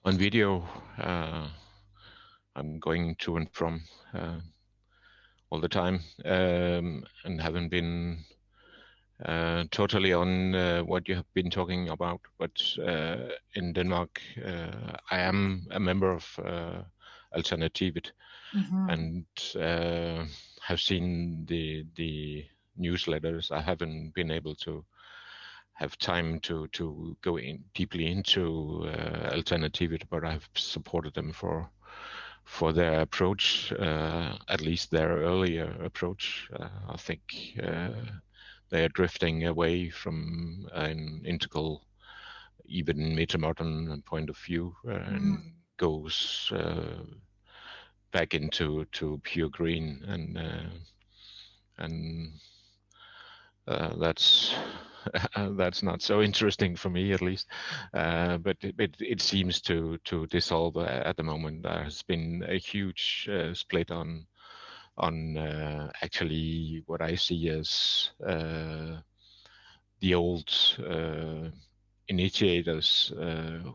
video. I'm going to and from all the time, and haven't been totally on what you have been talking about. But in Denmark, I am a member of Alternativet, and have seen the newsletters. I haven't been able to have time to go in deeply into Alternativet, but I've supported them for their approach, at least their earlier approach. I think they are drifting away from an integral, even metamodern point of view, and goes back into pure green, and that's not so interesting for me, at least. But it seems to dissolve at the moment. There has been a huge split on actually what I see as the old initiators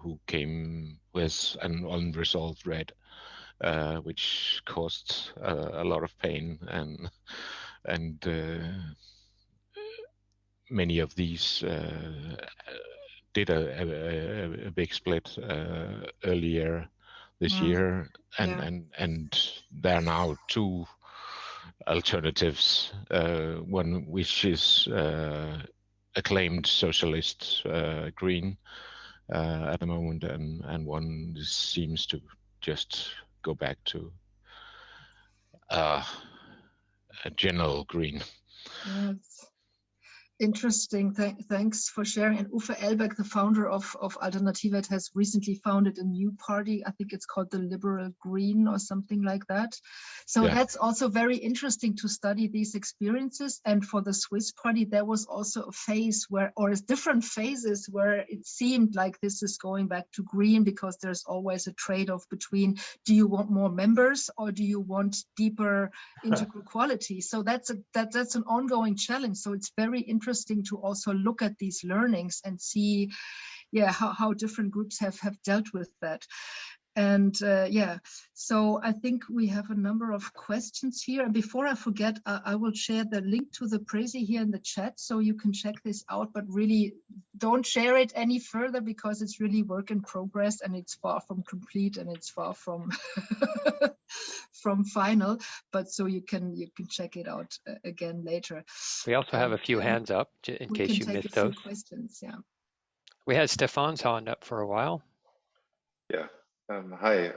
who came with an unresolved red, which caused a lot of pain, and many of these did a big split earlier this year, and there are now two alternatives, one which is acclaimed socialist green at the moment, and one seems to just go back to a general green. Yes. Interesting. Thanks for sharing. And Uffe Elbeck, the founder of Alternativet, has recently founded a new party. I think it's called the Liberal Green or something like that. So that's also very interesting to study these experiences. And for the Swiss party, there was also a phase where, or different phases where it seemed like this is going back to green, because there's always a trade-off between, do you want more members or do you want deeper integral quality? So that's an ongoing challenge. So it's very interesting to also look at these learnings and see, how different groups have dealt with that. And so I think we have a number of questions here. And before I forget, I will share the link to the Prezi here in the chat, so you can check this out, but really don't share it any further, because it's really work in progress and it's far from complete and it's far from from final, but so you can check it out again later. We also have a few hands up in case you missed those. Questions, We had Stefan's hand up for a while. Yeah. Hi,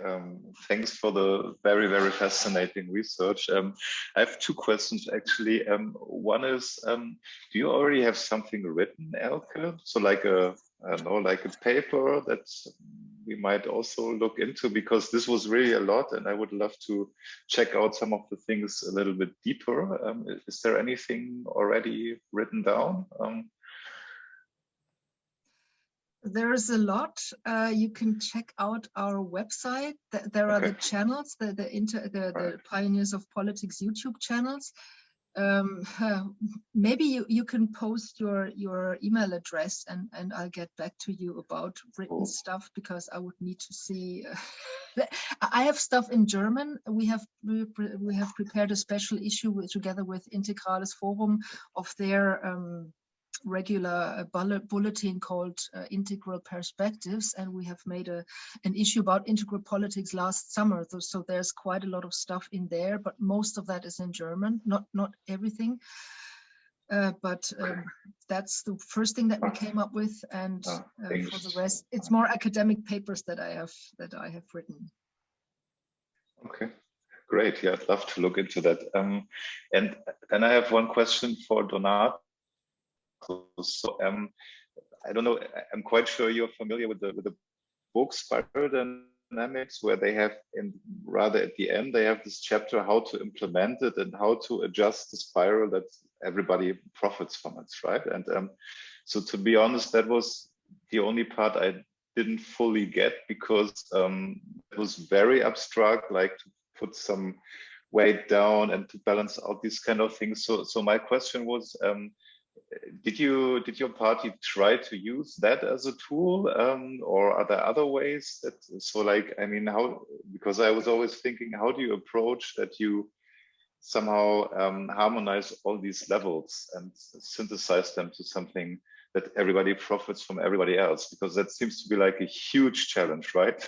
thanks for the very, very fascinating research. I have two questions, actually. One is, do you already have something written, Elke? So like a paper that we might also look into, because this was really a lot and I would love to check out some of the things a little bit deeper. Is there anything already written down? There's a lot. You can check out our website. There are the channels, the Pioneers of Politics YouTube channels. Maybe you can post your email address and I'll get back to you about written stuff, because I would need to see. I have stuff in German. We have prepared a special issue together with Integrales Forum of their regular bulletin called Integral Perspectives, and we have made an issue about integral politics last summer. So there's quite a lot of stuff in there, but most of that is in German, not everything. But that's the first thing that we came up with, and for the rest, it's more academic papers that I have written. Okay, great. Yeah, I'd love to look into that. And then I have one question for Donato. So I don't know, I'm quite sure you're familiar with the book Spiral Dynamics, where they have, rather at the end, they have this chapter how to implement it and how to adjust the spiral that everybody profits from it, right? And so to be honest, that was the only part I didn't fully get, because it was very abstract, like to put some weight down and to balance out these kind of things. So my question was, did your party try to use that as a tool, or are there other ways that, so like, I mean, how, because I was always thinking, how do you approach that you somehow harmonize all these levels and synthesize them to something that everybody profits from everybody else? Because that seems to be like a huge challenge, right?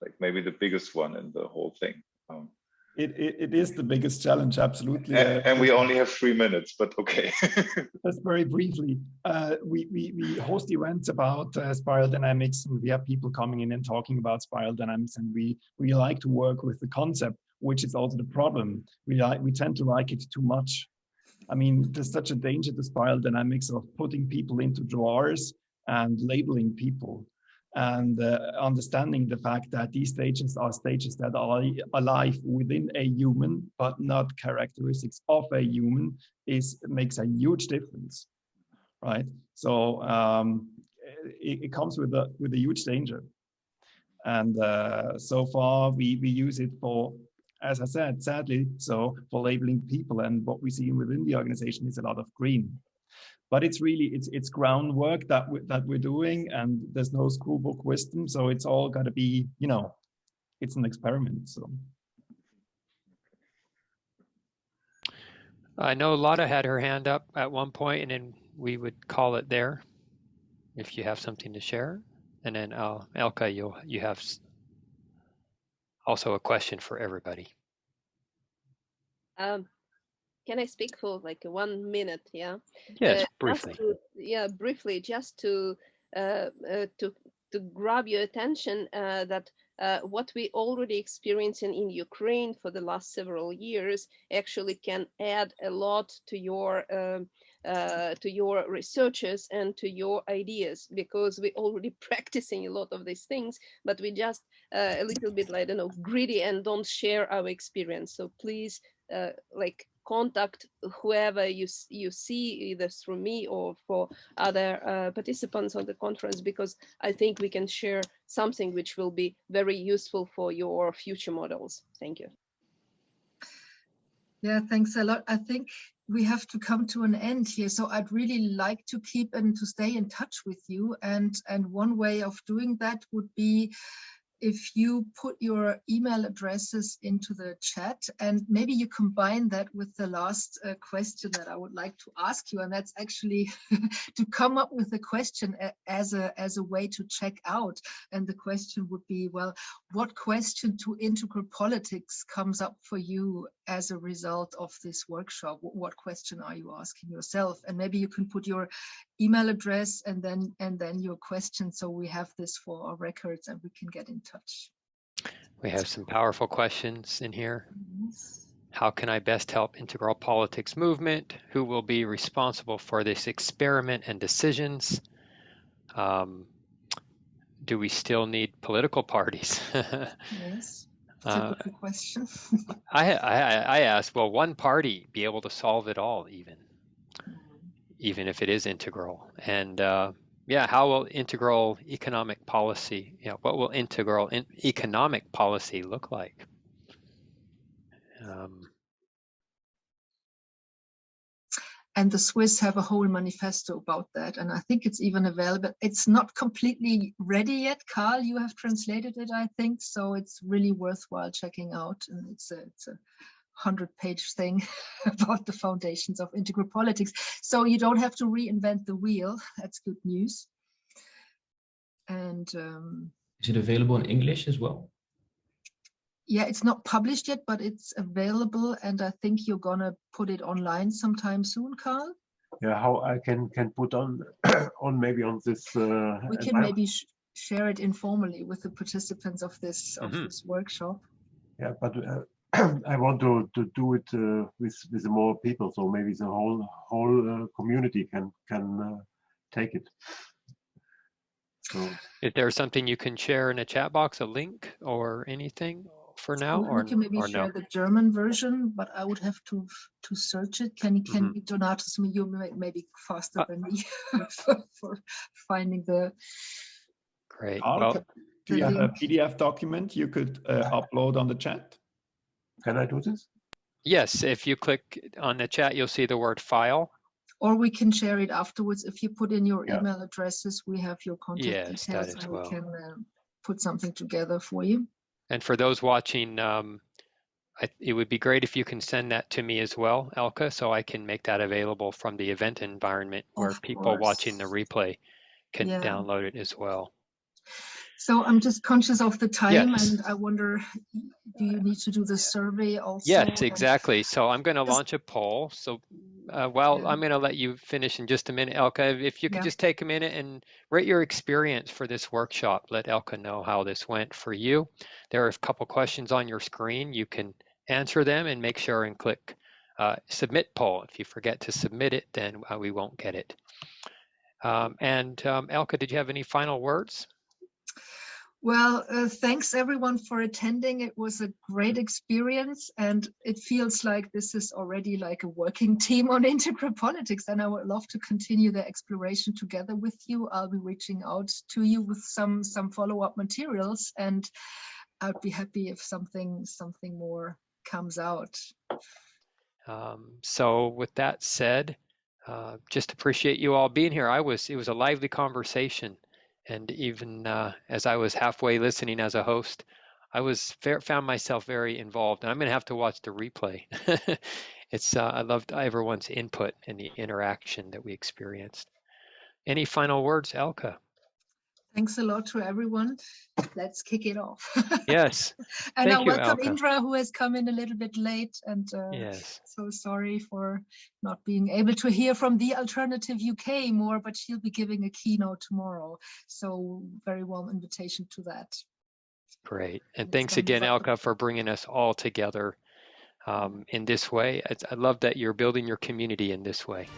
Like maybe the biggest one in the whole thing. It is the biggest challenge, absolutely. And we only have 3 minutes, but okay. Just very briefly, we host events about spiral dynamics, and we have people coming in and talking about spiral dynamics, and we like to work with the concept, which is also the problem. We tend to like it too much. I mean, there's such a danger to spiral dynamics of putting people into drawers and labeling people, and understanding the fact that these stages are stages that are alive within a human, but not characteristics of a human, makes a huge difference, right? So it comes with a huge danger. And so far we use it for, as I said, sadly, so for labeling people, and what we see within the organization is a lot of green. But it's really, it's groundwork that we're doing, and there's no school book wisdom. So it's all got to be, you know, it's an experiment. So I know Lotta had her hand up at one point, and then we would call it there if you have something to share. And then Elke, you have also a question for everybody. Can I speak for like 1 minute? Yeah. Yes, briefly. Briefly, just to grab your attention that what we already experiencing in Ukraine for the last several years actually can add a lot to your researches and to your ideas, because we're already practicing a lot of these things, but we just a little bit, I don't know, greedy and don't share our experience. So please, like, contact whoever you see, either through me or for other participants on the conference, because I think we can share something which will be very useful for your future models. Thank you. Yeah, thanks a lot. I think we have to come to an end here. So I'd really like to keep and to stay in touch with you. And one way of doing that would be if you put your email addresses into the chat, and maybe you combine that with the last question that I would like to ask you, and that's actually to come up with a question as a way to check out. And the question would be, well, what question to integral politics comes up for you as a result of this workshop? What question are you asking yourself? And maybe you can put your email address and then your question, so we have this for our records and we can get in touch. We have some powerful questions in here. Yes. How can I best help integral politics movement? Who will be responsible for this experiment and decisions? Do we still need political parties? Yes, typical question. I asked, will one party be able to solve it all, even if it is integral? And yeah, how will integral economic policy, what will integral economic policy look like? And the Swiss have a whole manifesto about that, and I think it's even available. It's not completely ready yet. Carl, you have translated it, I think, so it's really worthwhile checking out. And it's a 100-page thing about the foundations of integral politics. So you don't have to reinvent the wheel. That's good news. And is it available in English as well? Yeah, it's not published yet, but it's available, and I think you're gonna put it online sometime soon, Carl. Yeah, how I can put on maybe on this. We can maybe share it informally with the participants of this workshop. Yeah, but I want to do it with more people, so maybe the whole community can take it. So, is there something you can share in a chat box, a link or anything for now? Or can maybe share the German version, but I would have to search it. Can Donatus, you maybe faster than me for finding the. Great. Well, do you have a PDF document you could upload on the chat? Can I do this? Yes, if you click on the chat, you'll see the word file. or we can share it afterwards. If you put in your Yeah. email addresses, we have your contact Yes, that details, as and well. we can put something together for you. And for those watching, it would be great if you can send that to me as well, Elke, so I can make that available from the event environment where Of people course. watching the replay can Yeah. download it as well. So I'm just conscious of the time, Yes. and I wonder, do you need to do the survey also? Yes, exactly. So I'm going to Just- launch a poll. So, well, Yeah. I'm going to let you finish in just a minute, Elke. If you could Yeah. just take a minute and rate your experience for this workshop, let Elke know how this went for you. There are a couple questions on your screen. You can answer them and make sure and click submit poll. If you forget to submit it, then we won't get it. Elke, did you have any final words? Well, thanks everyone for attending. It was a great experience, and it feels like this is already like a working team on integral politics, and I would love to continue the exploration together with you. I'll be reaching out to you with some follow-up materials, and I'd be happy if something more comes out. So with that said, just appreciate you all being here. It was a lively conversation. And even as I was halfway listening as a host, found myself very involved. And I'm going to have to watch the replay. I loved everyone's input and the interaction that we experienced. Any final words, Elke? Thanks a lot to everyone. Let's kick it off. Yes. And Thank I you, welcome Elke. Indra, who has come in a little bit late, and Yes. so sorry for not being able to hear from the Alternative UK more, but she'll be giving a keynote tomorrow. So very warm invitation to that. Great. And It's thanks gonna be again, fun. Elke, for bringing us all together in this way. I love that you're building your community in this way.